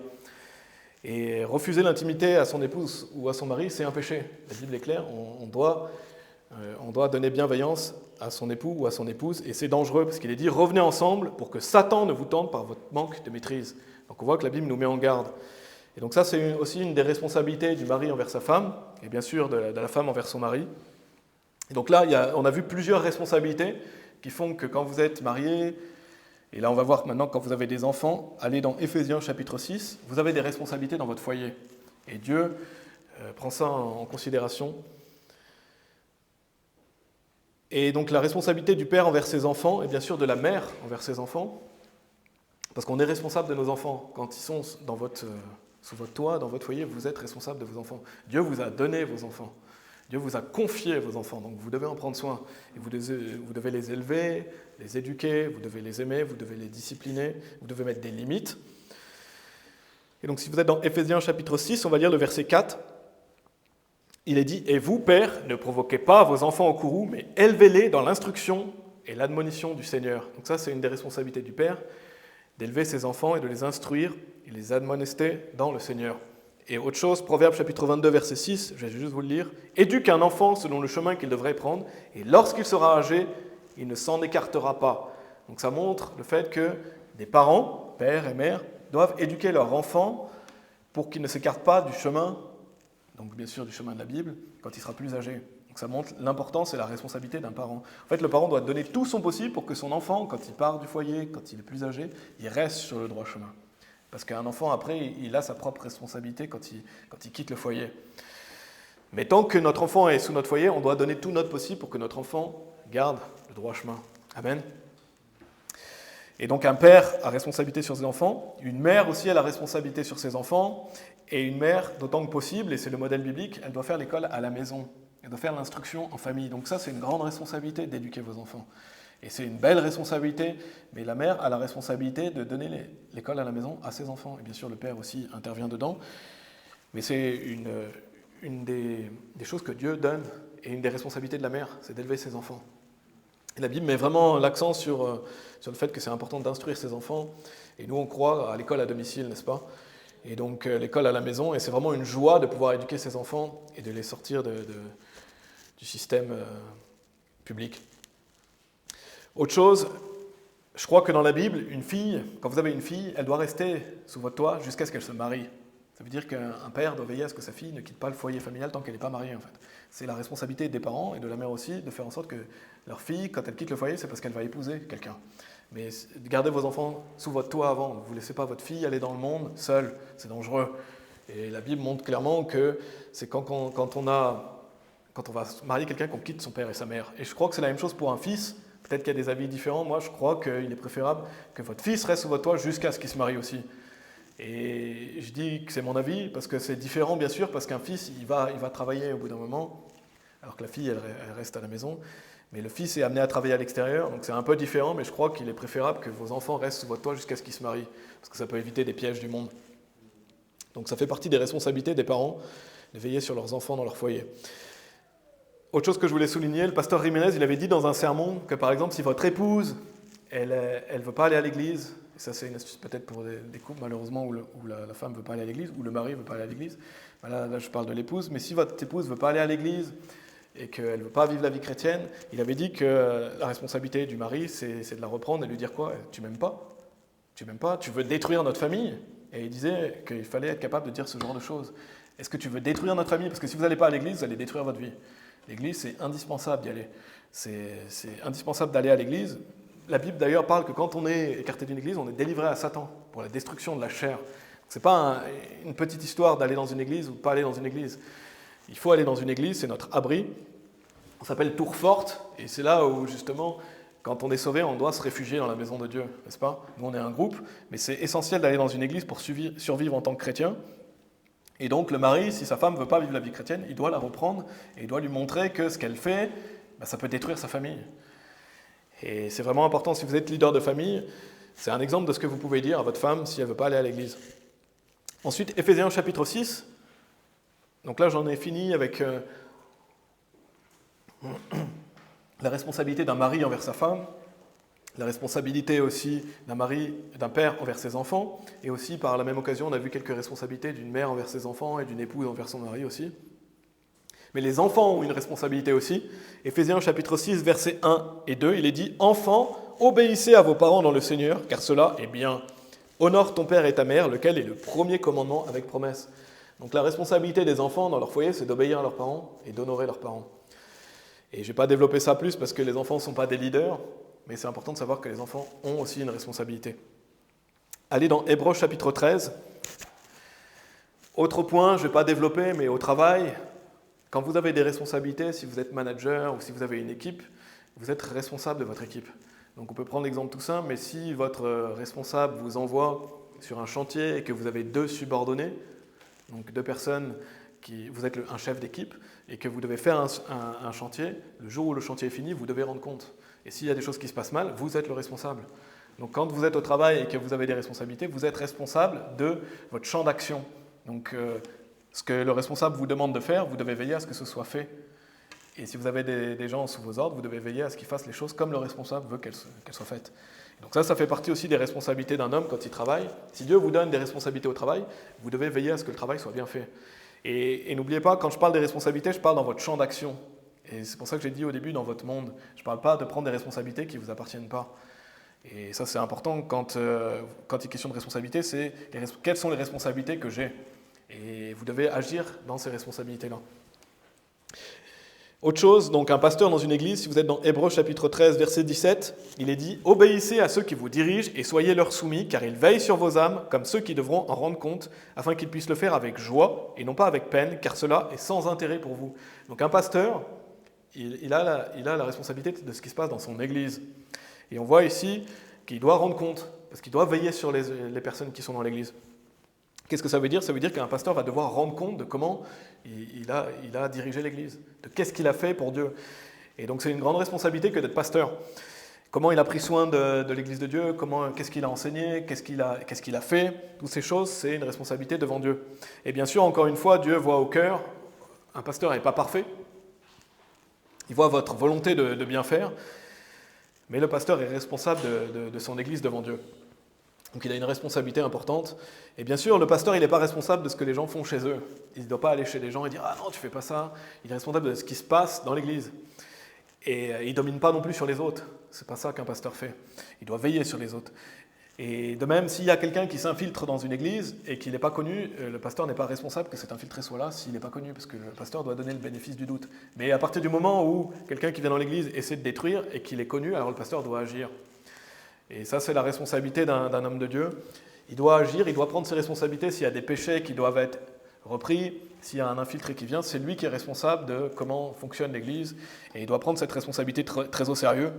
Et refuser l'intimité à son épouse ou à son mari, c'est un péché. La Bible est claire, on doit donner bienveillance à son époux ou à son épouse, et c'est dangereux, parce qu'il est dit « Revenez ensemble pour que Satan ne vous tente par votre manque de maîtrise ». Donc on voit que la Bible nous met en garde. Et donc ça, c'est aussi une des responsabilités du mari envers sa femme, et bien sûr de la femme envers son mari. Et donc là, on a vu plusieurs responsabilités qui font que quand vous êtes marié, et là on va voir maintenant quand vous avez des enfants, allez dans Éphésiens chapitre 6, vous avez des responsabilités dans votre foyer. Et Dieu prend ça en considération. Et donc la responsabilité du père envers ses enfants, et bien sûr de la mère envers ses enfants, parce qu'on est responsable de nos enfants. Quand ils sont sous votre toit, dans votre foyer, vous êtes responsable de vos enfants. Dieu vous a donné vos enfants. Dieu vous a confié vos enfants, donc vous devez en prendre soin. Et vous devez les élever, les éduquer, vous devez les aimer, vous devez les discipliner, vous devez mettre des limites. Et donc si vous êtes dans Éphésiens chapitre 6, on va lire le verset 4. Il est dit « Et vous, pères, ne provoquez pas vos enfants au courroux, mais élevez-les dans l'instruction et l'admonition du Seigneur. » Donc ça, c'est une des responsabilités du père, d'élever ses enfants et de les instruire et les admonester dans le Seigneur. Et autre chose, Proverbe chapitre 22, verset 6, je vais juste vous le lire. « Éduque un enfant selon le chemin qu'il devrait prendre, et lorsqu'il sera âgé, il ne s'en écartera pas. » Donc ça montre le fait que des parents, père et mère, doivent éduquer leur enfant pour qu'il ne s'écarte pas du chemin, donc bien sûr du chemin de la Bible, quand il sera plus âgé. Donc ça montre l'importance et la responsabilité d'un parent. En fait, le parent doit donner tout son possible pour que son enfant, quand il part du foyer, quand il est plus âgé, il reste sur le droit chemin. Parce qu'un enfant, après, il a sa propre responsabilité quand il quitte le foyer. Mais tant que notre enfant est sous notre foyer, on doit donner tout notre possible pour que notre enfant garde le droit chemin. Amen. Et donc un père a responsabilité sur ses enfants, une mère aussi a la responsabilité sur ses enfants, et une mère, d'autant que possible, et c'est le modèle biblique, elle doit faire l'école à la maison, elle doit faire l'instruction en famille. Donc ça, c'est une grande responsabilité d'éduquer vos enfants. Et c'est une belle responsabilité, mais la mère a la responsabilité de donner l'école à la maison à ses enfants. Et bien sûr, le père aussi intervient dedans, mais c'est une des choses que Dieu donne, et une des responsabilités de la mère, c'est d'élever ses enfants. Et la Bible met vraiment l'accent sur le fait que c'est important d'instruire ses enfants. Et nous, on croit à l'école à domicile, n'est-ce pas? Et donc l'école à la maison, et c'est vraiment une joie de pouvoir éduquer ses enfants et de les sortir du système public. Autre chose, je crois que dans la Bible, une fille, quand vous avez une fille, elle doit rester sous votre toit jusqu'à ce qu'elle se marie. Ça veut dire qu'un père doit veiller à ce que sa fille ne quitte pas le foyer familial tant qu'elle n'est pas mariée, en fait. C'est la responsabilité des parents et de la mère aussi de faire en sorte que leur fille, quand elle quitte le foyer, c'est parce qu'elle va épouser quelqu'un. Mais gardez vos enfants sous votre toit avant. Vous ne laissez pas votre fille aller dans le monde seule. C'est dangereux. Et la Bible montre clairement que c'est quand on va marier quelqu'un qu'on quitte son père et sa mère. Et je crois que c'est la même chose pour un fils. Peut-être qu'il y a des avis différents. Moi, je crois qu'il est préférable que votre fils reste sous votre toit jusqu'à ce qu'il se marie aussi. Et je dis que c'est mon avis, parce que c'est différent, bien sûr, parce qu'un fils, il va travailler au bout d'un moment, alors que la fille, elle reste à la maison. Mais le fils est amené à travailler à l'extérieur, donc c'est un peu différent, mais je crois qu'il est préférable que vos enfants restent sous votre toit jusqu'à ce qu'ils se marient, parce que ça peut éviter des pièges du monde. Donc ça fait partie des responsabilités des parents, de veiller sur leurs enfants dans leur foyer. Autre chose que je voulais souligner, le pasteur Jiménez, il avait dit dans un sermon que, par exemple, si votre épouse, elle ne veut pas aller à l'église, et ça c'est une astuce peut-être pour des couples malheureusement où la femme ne veut pas aller à l'église, ou le mari ne veut pas aller à l'église, là je parle de l'épouse, mais si votre épouse ne veut pas aller à l'église et qu'elle ne veut pas vivre la vie chrétienne, il avait dit que la responsabilité du mari, c'est de la reprendre et lui dire quoi? Tu m'aimes pas? Tu m'aimes pas? Tu veux détruire notre famille? Et il disait qu'il fallait être capable de dire ce genre de choses. Est-ce que tu veux détruire notre famille? Parce que si vous n'allez pas à l'église, vous allez détruire votre vie. L'église, c'est indispensable d'y aller. C'est indispensable d'aller à l'église. La Bible d'ailleurs parle que quand on est écarté d'une église, on est délivré à Satan pour la destruction de la chair. Ce n'est pas une petite histoire d'aller dans une église ou de ne pas aller dans une église. Il faut aller dans une église, c'est notre abri. On s'appelle Tour Forte, et c'est là où justement, quand on est sauvé, on doit se réfugier dans la maison de Dieu, n'est-ce pas? Nous, on est un groupe, mais c'est essentiel d'aller dans une église pour survivre en tant que chrétien. Et donc le mari, si sa femme ne veut pas vivre la vie chrétienne, il doit la reprendre et il doit lui montrer que ce qu'elle fait, ça peut détruire sa famille. Et c'est vraiment important, si vous êtes leader de famille, c'est un exemple de ce que vous pouvez dire à votre femme si elle ne veut pas aller à l'église. Ensuite, Éphésiens chapitre 6. Donc là, j'en ai fini avec la responsabilité d'un mari envers sa femme, la responsabilité aussi d'un père envers ses enfants, et aussi par la même occasion, on a vu quelques responsabilités d'une mère envers ses enfants et d'une épouse envers son mari aussi. Mais les enfants ont une responsabilité aussi. Éphésiens chapitre 6, versets 1 et 2, il est dit « Enfants, obéissez à vos parents dans le Seigneur, car cela est bien. Honore ton père et ta mère, lequel est le premier commandement avec promesse. » Donc la responsabilité des enfants dans leur foyer, c'est d'obéir à leurs parents et d'honorer leurs parents. Et je ne vais pas développer ça plus parce que les enfants ne sont pas des leaders, mais c'est important de savoir que les enfants ont aussi une responsabilité. Allez dans Hébreux chapitre 13. Autre point, je ne vais pas développer, mais au travail, quand vous avez des responsabilités, si vous êtes manager ou si vous avez une équipe, vous êtes responsable de votre équipe. Donc on peut prendre l'exemple tout simple, mais si votre responsable vous envoie sur un chantier et que vous avez 2 subordonnés, donc 2 personnes, vous êtes un chef d'équipe, et que vous devez faire un chantier, le jour où le chantier est fini, vous devez rendre compte. Et s'il y a des choses qui se passent mal, vous êtes le responsable. Donc quand vous êtes au travail et que vous avez des responsabilités, vous êtes responsable de votre champ d'action. Donc ce que le responsable vous demande de faire, vous devez veiller à ce que ce soit fait. Et si vous avez des gens sous vos ordres, vous devez veiller à ce qu'ils fassent les choses comme le responsable veut qu'elles soient faites. Donc ça fait partie aussi des responsabilités d'un homme quand il travaille. Si Dieu vous donne des responsabilités au travail, vous devez veiller à ce que le travail soit bien fait. Et n'oubliez pas, quand je parle des responsabilités, je parle dans votre champ d'action. Et c'est pour ça que j'ai dit au début, dans votre monde. Je ne parle pas de prendre des responsabilités qui ne vous appartiennent pas. Et ça, c'est important quand il est question de responsabilité, c'est quelles sont les responsabilités que j'ai. Et vous devez agir dans ces responsabilités-là. Autre chose, donc un pasteur dans une église, si vous êtes dans Hébreux chapitre 13, verset 17, il est dit « Obéissez à ceux qui vous dirigent et soyez leur soumis, car ils veillent sur vos âmes, comme ceux qui devront en rendre compte, afin qu'ils puissent le faire avec joie et non pas avec peine, car cela est sans intérêt pour vous. » Donc un pasteur, il a la responsabilité de ce qui se passe dans son église. Et on voit ici qu'il doit rendre compte, parce qu'il doit veiller sur les personnes qui sont dans l'église. Qu'est-ce que ça veut dire? Ça veut dire qu'un pasteur va devoir rendre compte de comment il a dirigé l'église, de qu'est-ce qu'il a fait pour Dieu. Et donc c'est une grande responsabilité que d'être pasteur. Comment il a pris soin de l'église de Dieu, qu'est-ce qu'il a enseigné, qu'est-ce qu'il a fait, toutes ces choses, c'est une responsabilité devant Dieu. Et bien sûr, encore une fois, Dieu voit au cœur, un pasteur n'est pas parfait, il voit votre volonté de bien faire, mais le pasteur est responsable de son église devant Dieu. Donc il a une responsabilité importante. Et bien sûr, le pasteur, il n'est pas responsable de ce que les gens font chez eux. Il ne doit pas aller chez les gens et dire « Ah non, tu ne fais pas ça ». Il est responsable de ce qui se passe dans l'église. Et il ne domine pas non plus sur les autres. Ce n'est pas ça qu'un pasteur fait. Il doit veiller sur les autres. Et de même, s'il y a quelqu'un qui s'infiltre dans une église et qu'il n'est pas connu, le pasteur n'est pas responsable que cet infiltré soit là s'il n'est pas connu, parce que le pasteur doit donner le bénéfice du doute. Mais à partir du moment où quelqu'un qui vient dans l'église essaie de détruire et qu'il est connu, alors le pasteur doit agir. Et ça, c'est la responsabilité d'un homme de Dieu. Il doit agir, il doit prendre ses responsabilités. S'il y a des péchés qui doivent être repris, s'il y a un infiltré qui vient, c'est lui qui est responsable de comment fonctionne l'Église. Et il doit prendre cette responsabilité très au sérieux.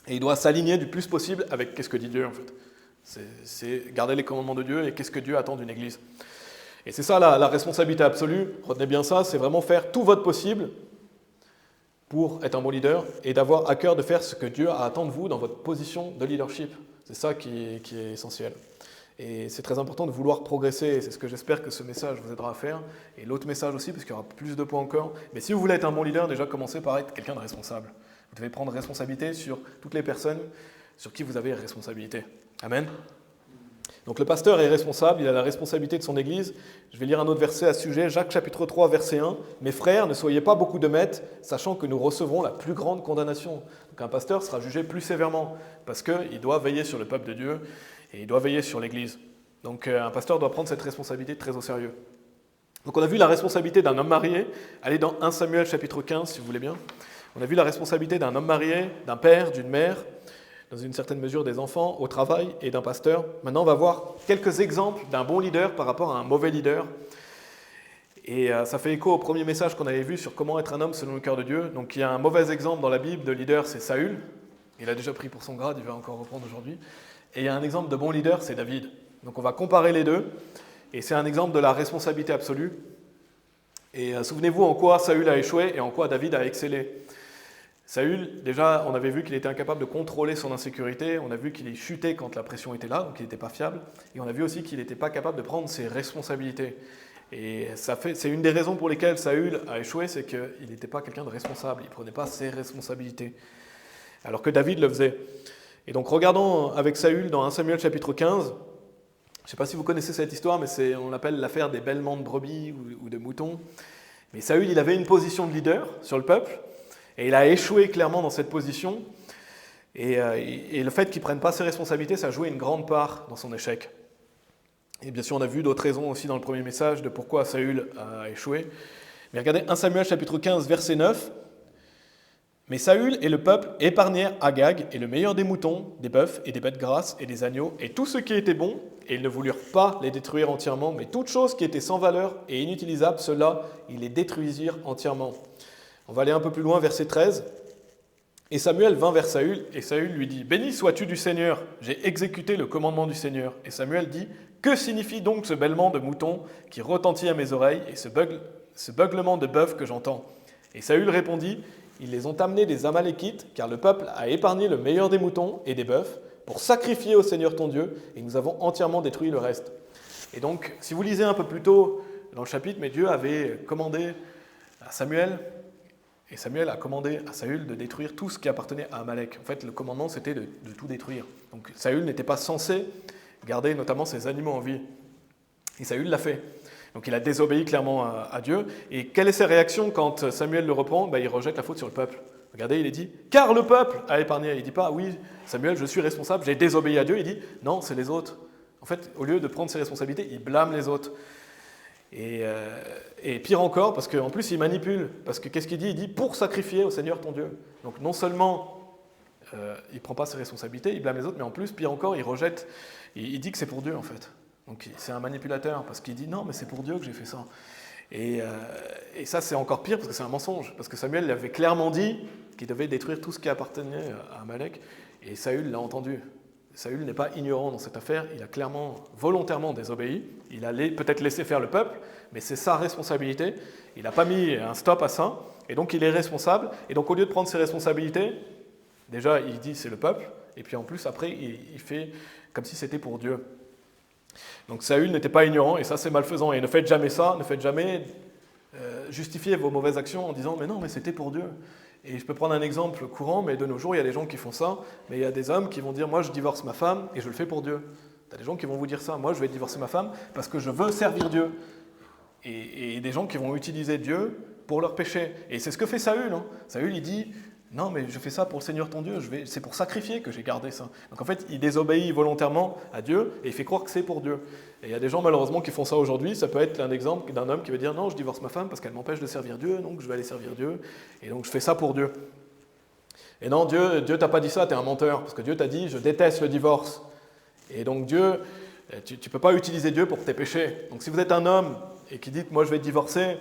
Et il doit s'aligner du plus possible avec qu'est-ce que dit Dieu, en fait. C'est garder les commandements de Dieu et qu'est-ce que Dieu attend d'une Église. Et c'est ça la responsabilité absolue. Retenez bien ça, c'est vraiment faire tout votre possible pour être un bon leader et d'avoir à cœur de faire ce que Dieu attend de vous dans votre position de leadership. C'est ça qui est essentiel. Et c'est très important de vouloir progresser, et c'est ce que j'espère que ce message vous aidera à faire. Et l'autre message aussi, parce qu'il y aura plus de points encore. Mais si vous voulez être un bon leader, déjà commencez par être quelqu'un de responsable. Vous devez prendre responsabilité sur toutes les personnes sur qui vous avez responsabilité. Amen. Donc le pasteur est responsable, il a la responsabilité de son église. Je vais lire un autre verset à ce sujet, Jacques chapitre 3, verset 1. « Mes frères, ne soyez pas beaucoup de maîtres, sachant que nous recevrons la plus grande condamnation. » Donc un pasteur sera jugé plus sévèrement, parce qu'il doit veiller sur le peuple de Dieu, et il doit veiller sur l'église. Donc un pasteur doit prendre cette responsabilité très au sérieux. Donc on a vu la responsabilité d'un homme marié. Allez dans 1 Samuel chapitre 15, si vous voulez bien. On a vu la responsabilité d'un homme marié, d'un père, d'une mère, dans une certaine mesure des enfants, au travail et d'un pasteur. Maintenant, on va voir quelques exemples d'un bon leader par rapport à un mauvais leader. Et ça fait écho au premier message qu'on avait vu sur comment être un homme selon le cœur de Dieu. Donc il y a un mauvais exemple dans la Bible de leader, c'est Saül. Il a déjà pris pour son grade, il va encore reprendre aujourd'hui. Et il y a un exemple de bon leader, c'est David. Donc on va comparer les deux. Et c'est un exemple de la responsabilité absolue. Et souvenez-vous en quoi Saül a échoué et en quoi David a excellé. Saül, déjà, on avait vu qu'il était incapable de contrôler son insécurité, on a vu qu'il chutait quand la pression était là, donc il n'était pas fiable, et on a vu aussi qu'il n'était pas capable de prendre ses responsabilités. Et c'est une des raisons pour lesquelles Saül a échoué, c'est qu'il n'était pas quelqu'un de responsable, il ne prenait pas ses responsabilités, alors que David le faisait. Et donc regardons avec Saül dans 1 Samuel chapitre 15, je ne sais pas si vous connaissez cette histoire, mais on l'appelle l'affaire des bêlements de brebis ou de moutons. Mais Saül, il avait une position de leader sur le peuple, et il a échoué clairement dans cette position. Et le fait qu'il ne prenne pas ses responsabilités, ça a joué une grande part dans son échec. Et bien sûr, on a vu d'autres raisons aussi dans le premier message de pourquoi Saül a échoué. Mais regardez 1 Samuel chapitre 15, verset 9. « Mais Saül et le peuple épargnèrent Agag et le meilleur des moutons, des bœufs et des bêtes grasses et des agneaux, et tout ce qui était bon, et ils ne voulurent pas les détruire entièrement, mais toutes choses qui étaient sans valeur et inutilisables, ceux-là, ils les détruisirent entièrement. » On va aller un peu plus loin, verset 13. « Et Samuel vint vers Saül, et Saül lui dit, « Béni sois-tu du Seigneur, j'ai exécuté le commandement du Seigneur. » Et Samuel dit, « Que signifie donc ce bêlement de mouton qui retentit à mes oreilles, et ce beuglement de bœuf que j'entends ?» Et Saül répondit, « Ils les ont amenés des Amalékites, car le peuple a épargné le meilleur des moutons et des bœufs, pour sacrifier au Seigneur ton Dieu, et nous avons entièrement détruit le reste. » Et donc, si vous lisez un peu plus tôt dans le chapitre, mais Dieu avait commandé à Samuel, et Samuel a commandé à Saül de détruire tout ce qui appartenait à Amalek. En fait, le commandement, c'était de tout détruire. Donc Saül n'était pas censé garder notamment ses animaux en vie. Et Saül l'a fait. Donc il a désobéi clairement à Dieu. Et quelle est sa réaction quand Samuel le reprend? Il rejette la faute sur le peuple. Regardez, il est dit « car le peuple a épargné ». Il ne dit pas « oui, Samuel, je suis responsable, j'ai désobéi à Dieu ». Il dit « non, c'est les autres ». En fait, au lieu de prendre ses responsabilités, il blâme les autres. Et pire encore, parce qu'en plus, il manipule. Parce que qu'est-ce qu'il dit ? Il dit « pour sacrifier au Seigneur ton Dieu ». Donc non seulement il ne prend pas ses responsabilités, il blâme les autres, mais en plus, pire encore, il rejette, il dit que c'est pour Dieu en fait. Donc c'est un manipulateur, parce qu'il dit « non, mais c'est pour Dieu que j'ai fait ça ». Et ça, c'est encore pire parce que c'est un mensonge. Parce que Samuel l'avait clairement dit qu'il devait détruire tout ce qui appartenait à Amalek. Et Saül l'a entendu. Saül n'est pas ignorant dans cette affaire. Il a clairement, volontairement désobéi. Il a peut-être laissé faire le peuple, mais c'est sa responsabilité. Il n'a pas mis un stop à ça. Et donc, il est responsable. Et donc, au lieu de prendre ses responsabilités, déjà, il dit c'est le peuple. Et puis, en plus, après, il fait comme si c'était pour Dieu. Donc Saül n'était pas ignorant, et ça c'est malfaisant. Et ne faites jamais ça, ne faites jamais justifier vos mauvaises actions en disant « mais non, mais c'était pour Dieu ». Et je peux prendre un exemple courant, mais de nos jours, il y a des gens qui font ça, mais il y a des hommes qui vont dire « moi je divorce ma femme et je le fais pour Dieu ». Il y a des gens qui vont vous dire ça « moi je vais divorcer ma femme parce que je veux servir Dieu ». Et des gens qui vont utiliser Dieu pour leur péché. Et c'est ce que fait Saül. Saül, il dit « non, mais je fais ça pour le Seigneur ton Dieu, c'est pour sacrifier que j'ai gardé ça ». Donc en fait, il désobéit volontairement à Dieu et il fait croire que c'est pour Dieu. Et il y a des gens malheureusement qui font ça aujourd'hui. Ça peut être un exemple d'un homme qui veut dire « non, je divorce ma femme parce qu'elle m'empêche de servir Dieu, donc je vais aller servir Dieu, et donc je fais ça pour Dieu ». Et non, Dieu t'a pas dit ça, tu es un menteur, parce que Dieu t'a dit « je déteste le divorce ». Et donc Dieu, tu ne peux pas utiliser Dieu pour tes péchés. Donc si vous êtes un homme et qui dit « moi je vais divorcer »,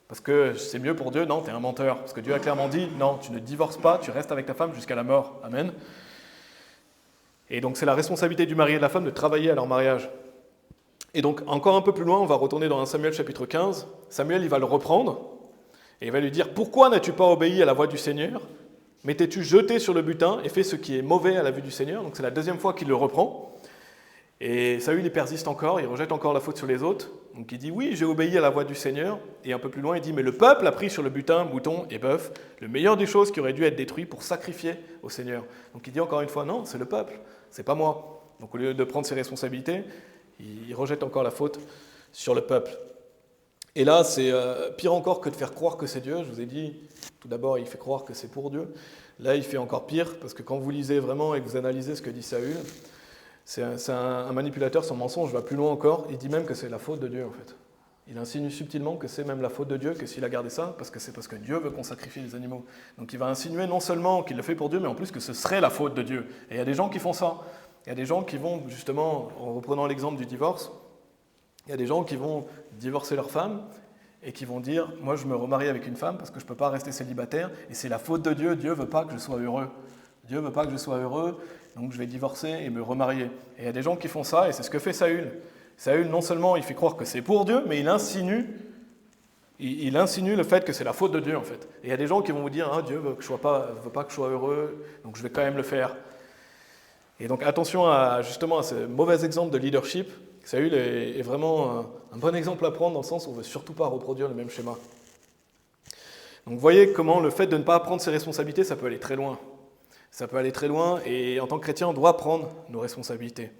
parce que c'est mieux pour Dieu, non, tu es un menteur. Parce que Dieu a clairement dit, non, tu ne divorces pas, tu restes avec ta femme jusqu'à la mort. Amen. Et donc c'est la responsabilité du mari et de la femme de travailler à leur mariage. Et donc encore un peu plus loin, on va retourner dans 1 Samuel chapitre 15. Samuel, il va le reprendre, et il va lui dire, « pourquoi n'as-tu pas obéi à la voix du Seigneur ? Mais t'es-tu jeté sur le butin et fait ce qui est mauvais à la vue du Seigneur ?» Donc c'est la deuxième fois qu'il le reprend. Et Saül, il persiste encore, il rejette encore la faute sur les autres. Donc il dit, oui, j'ai obéi à la voix du Seigneur. Et un peu plus loin, il dit, mais le peuple a pris sur le butin, mouton et bœuf, le meilleur des choses qui auraient dû être détruites pour sacrifier au Seigneur. Donc il dit encore une fois, non, c'est le peuple, c'est pas moi. Donc au lieu de prendre ses responsabilités, il rejette encore la faute sur le peuple. Et là, c'est pire encore que de faire croire que c'est Dieu. Je vous ai dit, tout d'abord, il fait croire que c'est pour Dieu. Là, il fait encore pire, parce que quand vous lisez vraiment et que vous analysez ce que dit Saül, c'est un manipulateur, son mensonge va plus loin encore. Il dit même que c'est la faute de Dieu, en fait. Il insinue subtilement que c'est même la faute de Dieu, que s'il a gardé ça, c'est parce que Dieu veut qu'on sacrifie les animaux. Donc il va insinuer non seulement qu'il le fait pour Dieu, mais en plus que ce serait la faute de Dieu. Et il y a des gens qui font ça. Il y a des gens qui vont, justement, en reprenant l'exemple du divorce, il y a des gens qui vont divorcer leur femme et qui vont dire « moi je me remarie avec une femme parce que je ne peux pas rester célibataire et c'est la faute de Dieu, Dieu ne veut pas que je sois heureux. Dieu ne veut pas que je sois heureux, donc je vais divorcer et me remarier. » Et il y a des gens qui font ça et c'est ce que fait Saül. Saül, non seulement il fait croire que c'est pour Dieu, mais il insinue le fait que c'est la faute de Dieu en fait. Et il y a des gens qui vont vous dire « ah, Dieu ne veut pas que je sois heureux, donc je vais quand même le faire. » Et donc attention à ce mauvais exemple de leadership. Saül est vraiment un bon exemple à prendre dans le sens où on ne veut surtout pas reproduire le même schéma. Donc vous voyez comment le fait de ne pas prendre ses responsabilités, ça peut aller très loin. Ça peut aller très loin et en tant que chrétien, on doit prendre nos responsabilités.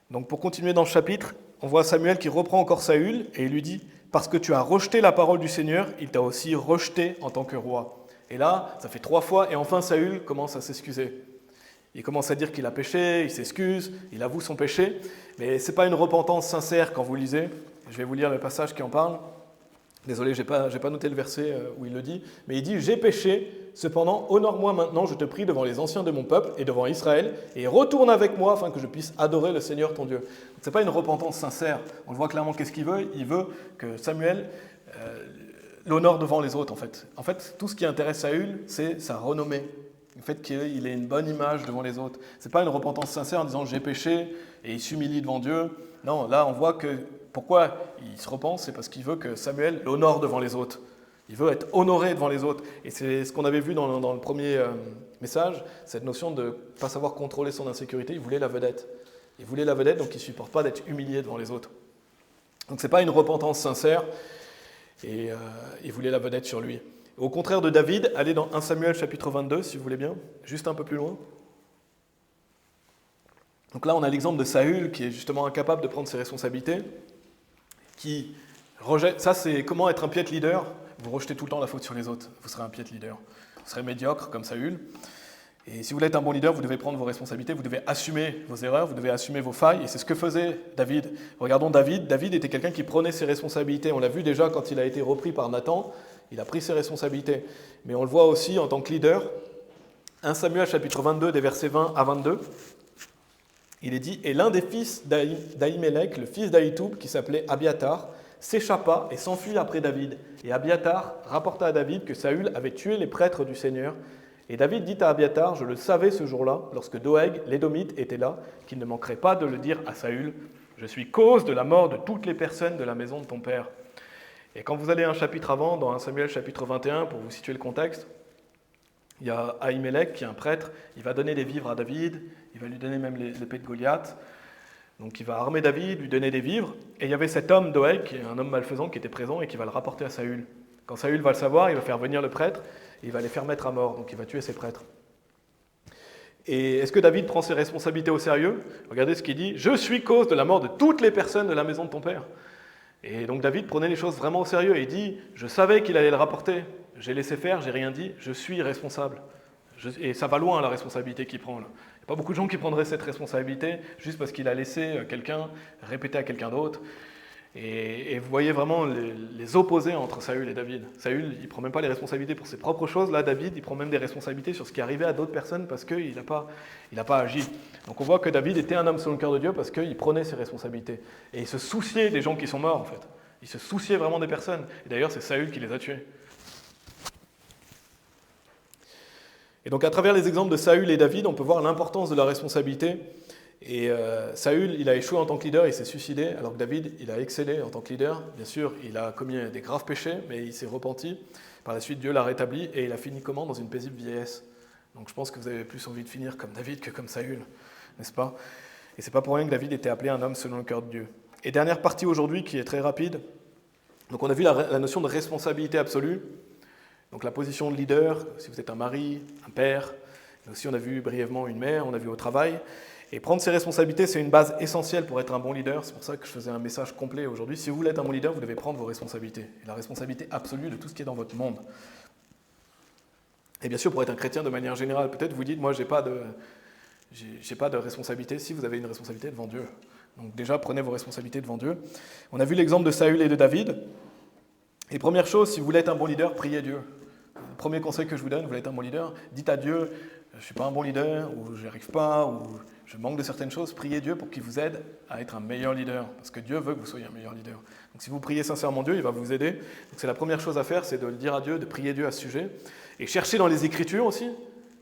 Donc pour continuer dans le chapitre, on voit Samuel qui reprend encore Saül et il lui dit « Parce que tu as rejeté la parole du Seigneur, il t'a aussi rejeté en tant que roi. » Et là, ça fait 3 fois et enfin Saül commence à s'excuser. Il commence à dire qu'il a péché, il s'excuse, il avoue son péché, mais ce n'est pas une repentance sincère quand vous lisez. Je vais vous lire le passage qui en parle. Désolé, je n'ai pas noté le verset où il le dit, mais il dit « J'ai péché, cependant, honore-moi maintenant, je te prie, devant les anciens de mon peuple et devant Israël, et retourne avec moi afin que je puisse adorer le Seigneur ton Dieu. » Ce n'est pas une repentance sincère. On le voit clairement, qu'est-ce qu'il veut ? Il veut que Samuel l'honore devant les autres, en fait. En fait, tout ce qui intéresse Saül, c'est sa renommée. Le fait qu'il ait une bonne image devant les autres. Ce n'est pas une repentance sincère en disant « j'ai péché » et il s'humilie devant Dieu. Non, là on voit que pourquoi il se repent, c'est parce qu'il veut que Samuel l'honore devant les autres. Il veut être honoré devant les autres. Et c'est ce qu'on avait vu dans le premier message, cette notion de ne pas savoir contrôler son insécurité. Il voulait la vedette. Il voulait la vedette, donc il ne supporte pas d'être humilié devant les autres. Donc ce n'est pas une repentance sincère, et il voulait la vedette sur lui. Au contraire de David, allez dans 1 Samuel chapitre 22, si vous voulez bien, juste un peu plus loin. Donc là, on a l'exemple de Saül, qui est justement incapable de prendre ses responsabilités, qui rejette. Ça, c'est comment être un piètre leader. Vous rejetez tout le temps la faute sur les autres, vous serez un piètre leader. vous serez médiocre comme Saül. Et si vous voulez être un bon leader, vous devez prendre vos responsabilités, vous devez assumer vos erreurs, vous devez assumer vos failles. Et c'est ce que faisait David. Regardons David. David était quelqu'un qui prenait ses responsabilités. On l'a vu déjà quand il a été repris par Nathan, il a pris ses responsabilités. Mais on le voit aussi en tant que leader. 1 Samuel chapitre 22, des versets 20 à 22. Il est dit « Et l'un des fils d'Ahimelech, le fils d'Ahitoub, qui s'appelait Abiathar, s'échappa et s'enfuit après David. Et Abiathar rapporta à David que Saül avait tué les prêtres du Seigneur. Et David dit à Abiathar, je le savais ce jour-là, lorsque Doeg, l'Édomite, était là, qu'il ne manquerait pas de le dire à Saül, je suis cause de la mort de toutes les personnes de la maison de ton père. Et quand vous allez un chapitre avant, dans 1 Samuel chapitre 21, pour vous situer le contexte, il y a Ahimelech qui est un prêtre, il va donner des vivres à David, il va lui donner même l'épée de Goliath. Donc il va armer David, lui donner des vivres, et il y avait cet homme Doeg, qui est un homme malfaisant, qui était présent et qui va le rapporter à Saül. Quand Saül va le savoir, il va faire venir le prêtre, et il va les faire mettre à mort, donc il va tuer ses prêtres. Et est-ce que David prend ses responsabilités au sérieux? Regardez ce qu'il dit, « Je suis cause de la mort de toutes les personnes de la maison de ton père. » Et donc David prenait les choses vraiment au sérieux, et il dit, « Je savais qu'il allait le rapporter, j'ai laissé faire, j'ai rien dit, je suis responsable. » Et ça va loin la responsabilité qu'il prend là. Il n'y a pas beaucoup de gens qui prendraient cette responsabilité juste parce qu'il a laissé quelqu'un répéter à quelqu'un d'autre. Et vous voyez vraiment les opposés entre Saül et David. Saül, il ne prend même pas les responsabilités pour ses propres choses. Là, David, il prend même des responsabilités sur ce qui arrivait à d'autres personnes parce qu'il n'a pas agi. Donc on voit que David était un homme selon le cœur de Dieu parce qu'il prenait ses responsabilités. Et il se souciait des gens qui sont morts, en fait. Il se souciait vraiment des personnes. Et d'ailleurs, c'est Saül qui les a tués. Et donc à travers les exemples de Saül et David, on peut voir l'importance de la responsabilité. Et Saül, il a échoué en tant que leader, il s'est suicidé, alors que David, il a excellé en tant que leader. Bien sûr, il a commis des graves péchés, mais il s'est repenti. Par la suite, Dieu l'a rétabli et il a fini comment? Dans une paisible vieillesse. Donc je pense que vous avez plus envie de finir comme David que comme Saül, n'est-ce pas? Et c'est pas pour rien que David était appelé un homme selon le cœur de Dieu. Et dernière partie aujourd'hui qui est très rapide. Donc on a vu la notion de responsabilité absolue. Donc la position de leader, si vous êtes un mari, un père, et aussi on a vu brièvement une mère, on a vu au travail. Et prendre ses responsabilités, c'est une base essentielle pour être un bon leader. C'est pour ça que je faisais un message complet aujourd'hui. Si vous voulez être un bon leader, vous devez prendre vos responsabilités. Et la responsabilité absolue de tout ce qui est dans votre monde. Et bien sûr, pour être un chrétien de manière générale, peut-être vous dites, moi, j'ai pas de responsabilité. Si vous avez une responsabilité devant Dieu. Donc déjà, prenez vos responsabilités devant Dieu. On a vu l'exemple de Saül et de David. Et première chose, si vous voulez être un bon leader, priez Dieu. Le premier conseil que je vous donne, vous voulez être un bon leader, dites à Dieu, je ne suis pas un bon leader, ou je n'y arrive pas, ou je manque de certaines choses, priez Dieu pour qu'il vous aide à être un meilleur leader, parce que Dieu veut que vous soyez un meilleur leader. Donc si vous priez sincèrement Dieu, il va vous aider. Donc c'est la première chose à faire, c'est de le dire à Dieu, de prier Dieu à ce sujet. Et cherchez dans les Écritures aussi,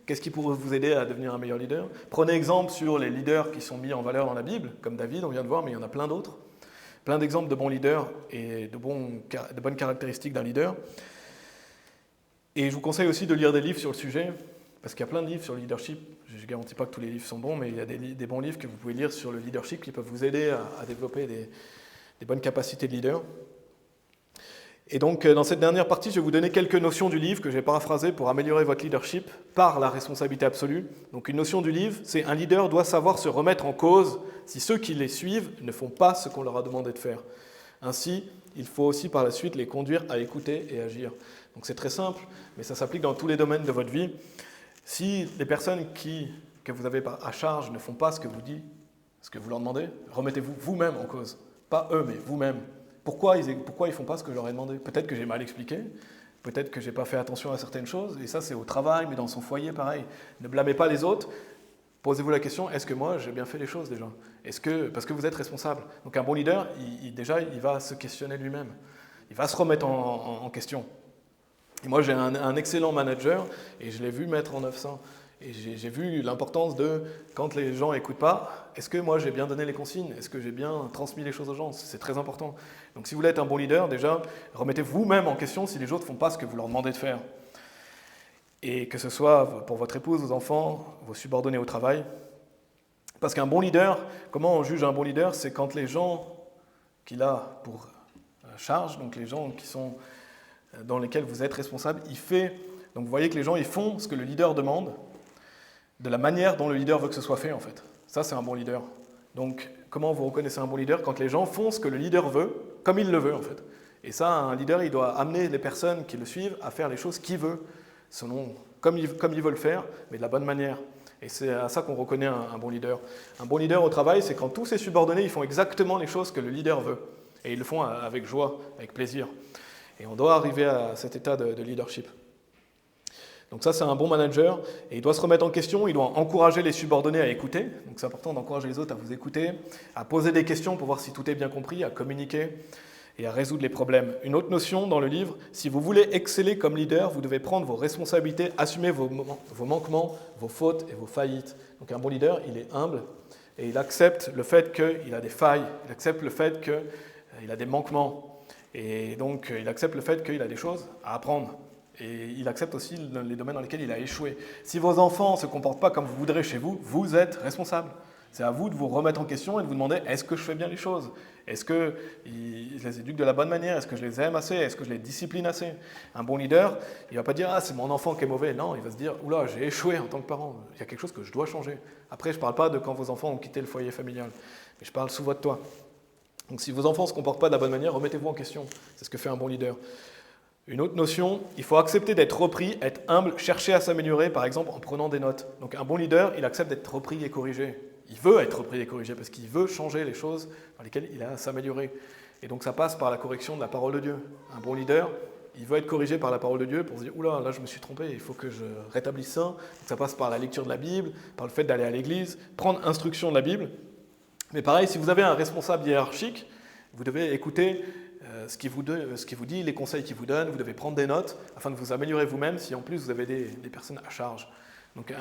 qu'est-ce qui pourrait vous aider à devenir un meilleur leader. Prenez exemple sur les leaders qui sont mis en valeur dans la Bible, comme David, on vient de voir, mais il y en a plein d'autres. Plein d'exemples de bons leaders et de bonnes caractéristiques d'un leader. Et je vous conseille aussi de lire des livres sur le sujet, parce qu'il y a plein de livres sur le leadership. Je ne garantis pas que tous les livres sont bons, mais il y a des bons livres que vous pouvez lire sur le leadership qui peuvent vous aider à développer des bonnes capacités de leader. Et donc, dans cette dernière partie, je vais vous donner quelques notions du livre que j'ai paraphrasées pour améliorer votre leadership par la responsabilité absolue. Donc, une notion du livre, c'est un leader doit savoir se remettre en cause si ceux qui les suivent ne font pas ce qu'on leur a demandé de faire. Ainsi, il faut aussi par la suite les conduire à écouter et agir. Donc, c'est très simple, mais ça s'applique dans tous les domaines de votre vie. Si les personnes que vous avez à charge ne font pas ce que vous dites, ce que vous leur demandez, remettez-vous vous-même en cause. Pas eux, mais vous-même. Pourquoi ils ne font pas ce que je leur ai demandé? Peut-être que j'ai mal expliqué, peut-être que je n'ai pas fait attention à certaines choses, et ça c'est au travail, mais dans son foyer, pareil. Ne blâmez pas les autres, posez-vous la question, est-ce que moi j'ai bien fait les choses déjà? Parce que vous êtes responsable. Donc un bon leader, il va se questionner lui-même, il va se remettre en question. Et moi j'ai un excellent manager, et je l'ai vu mettre en œuvre ça. Et j'ai vu l'importance de, quand les gens n'écoutent pas, est-ce que moi j'ai bien donné les consignes? Est-ce que j'ai bien transmis les choses aux gens? C'est très important. Donc si vous voulez être un bon leader, déjà, remettez vous-même en question si les autres ne font pas ce que vous leur demandez de faire. Et que ce soit pour votre épouse, vos enfants, vos subordonnés au travail. Parce qu'un bon leader, comment on juge un bon leader? C'est quand les gens qu'il a pour charge, donc les gens dans lesquels vous êtes responsable, donc vous voyez que les gens ils font ce que le leader demande, de la manière dont le leader veut que ce soit fait, en fait. Ça, c'est un bon leader. Donc, comment vous reconnaissez un bon leader? Quand les gens font ce que le leader veut, comme il le veut, en fait. Et ça, un leader, il doit amener les personnes qui le suivent à faire les choses qu'il veut, comme il veut le faire, mais de la bonne manière. Et c'est à ça qu'on reconnaît un bon leader. Un bon leader au travail, c'est quand tous ses subordonnés ils font exactement les choses que le leader veut. Et ils le font avec joie, avec plaisir. Et on doit arriver à cet état de leadership. Donc ça, c'est un bon manager. Et il doit se remettre en question, il doit encourager les subordonnés à écouter. Donc c'est important d'encourager les autres à vous écouter, à poser des questions pour voir si tout est bien compris, à communiquer et à résoudre les problèmes. Une autre notion dans le livre, si vous voulez exceller comme leader, vous devez prendre vos responsabilités, assumer vos manquements, vos fautes et vos faillites. Donc un bon leader, il est humble et il accepte le fait qu'il a des failles, il accepte le fait qu'il a des manquements et donc il accepte le fait qu'il a des choses à apprendre. Et il accepte aussi les domaines dans lesquels il a échoué. Si vos enfants ne se comportent pas comme vous voudrez chez vous, vous êtes responsable. C'est à vous de vous remettre en question et de vous demander, est-ce que je fais bien les choses? Est-ce que je les éduque de la bonne manière? Est-ce que je les aime assez? Est-ce que je les discipline assez? Un bon leader, il ne va pas dire, ah, c'est mon enfant qui est mauvais. Non, il va se dire, oula, j'ai échoué en tant que parent. Il y a quelque chose que je dois changer. Après, je ne parle pas de quand vos enfants ont quitté le foyer familial, mais je parle sous votre toit. Donc si vos enfants ne se comportent pas de la bonne manière, remettez-vous en question. C'est ce que fait un bon leader. Une autre notion, il faut accepter d'être repris, être humble, chercher à s'améliorer, par exemple en prenant des notes. Donc un bon leader, il accepte d'être repris et corrigé. Il veut être repris et corrigé parce qu'il veut changer les choses dans lesquelles il a à s'améliorer. Et donc ça passe par la correction de la parole de Dieu. Un bon leader, il veut être corrigé par la parole de Dieu pour se dire « Oula, là je me suis trompé, il faut que je rétablisse ça ». Donc ça passe par la lecture de la Bible, par le fait d'aller à l'église, prendre instruction de la Bible. Mais pareil, si vous avez un responsable hiérarchique, vous devez écouter ce qu'il vous dit, les conseils qu'il vous donne, vous devez prendre des notes afin de vous améliorer vous-même si en plus vous avez des personnes à charge. Donc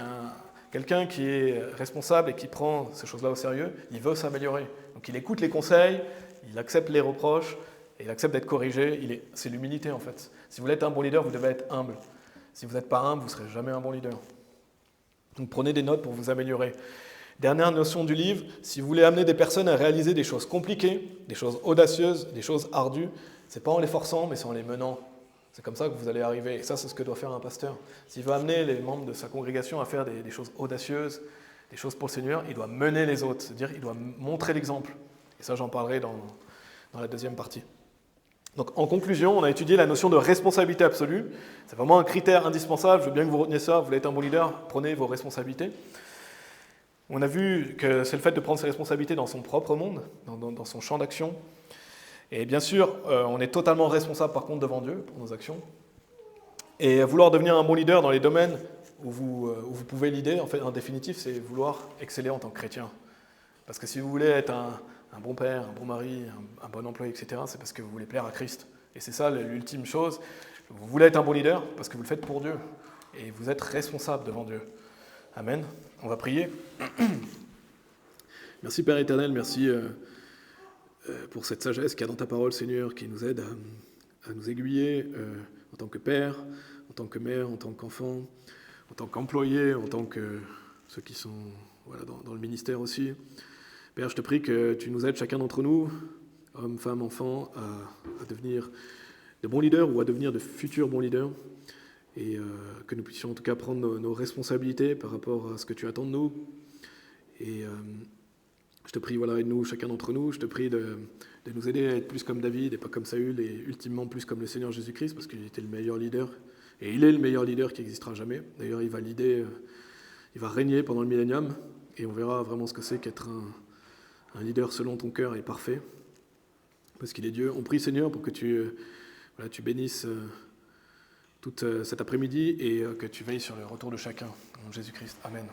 quelqu'un qui est responsable et qui prend ces choses-là au sérieux, il veut s'améliorer. Donc il écoute les conseils, il accepte les reproches, et il accepte d'être corrigé. C'est l'humilité en fait. Si vous voulez être un bon leader, vous devez être humble. Si vous n'êtes pas humble, vous ne serez jamais un bon leader. Donc prenez des notes pour vous améliorer. Dernière notion du livre, si vous voulez amener des personnes à réaliser des choses compliquées, des choses audacieuses, des choses ardues, ce n'est pas en les forçant, mais c'est en les menant. C'est comme ça que vous allez arriver. Et ça, c'est ce que doit faire un pasteur. S'il veut amener les membres de sa congrégation à faire des choses audacieuses, des choses pour le Seigneur, il doit mener les autres, c'est-à-dire il doit montrer l'exemple. Et ça, j'en parlerai dans la deuxième partie. Donc, en conclusion, on a étudié la notion de responsabilité absolue. C'est vraiment un critère indispensable. Je veux bien que vous reteniez ça. Vous voulez être un bon leader, prenez vos responsabilités. On a vu que c'est le fait de prendre ses responsabilités dans son propre monde, dans son champ d'action. Et bien sûr, on est totalement responsable par contre devant Dieu pour nos actions. Et vouloir devenir un bon leader dans les domaines où vous pouvez l'idée, en fait, en définitive, c'est vouloir exceller en tant que chrétien. Parce que si vous voulez être un bon père, un bon mari, un bon employé, etc., c'est parce que vous voulez plaire à Christ. Et c'est ça l'ultime chose. Vous voulez être un bon leader parce que vous le faites pour Dieu. Et vous êtes responsable devant Dieu. Amen. On va prier. Merci Père éternel, merci pour cette sagesse qu'il y a dans ta parole, Seigneur, qui nous aide à nous aiguiller en tant que père, en tant que mère, en tant qu'enfant, en tant qu'employé, en tant que ceux qui sont dans le ministère aussi. Père, je te prie que tu nous aides chacun d'entre nous, hommes, femmes, enfants, à devenir de bons leaders ou à devenir de futurs bons leaders. Et que nous puissions en tout cas prendre nos responsabilités par rapport à ce que tu attends de nous. Et je te prie, aide-nous, chacun d'entre nous, je te prie de nous aider à être plus comme David et pas comme Saül, et ultimement plus comme le Seigneur Jésus-Christ, parce qu'il était le meilleur leader. Et il est le meilleur leader qui existera jamais. D'ailleurs, il va régner pendant le millénium, et on verra vraiment ce que c'est qu'être un leader selon ton cœur et parfait, parce qu'il est Dieu. On prie, Seigneur, pour que tu bénisses tout cet après-midi et que tu veilles sur le retour de chacun. En Jésus-Christ. Amen.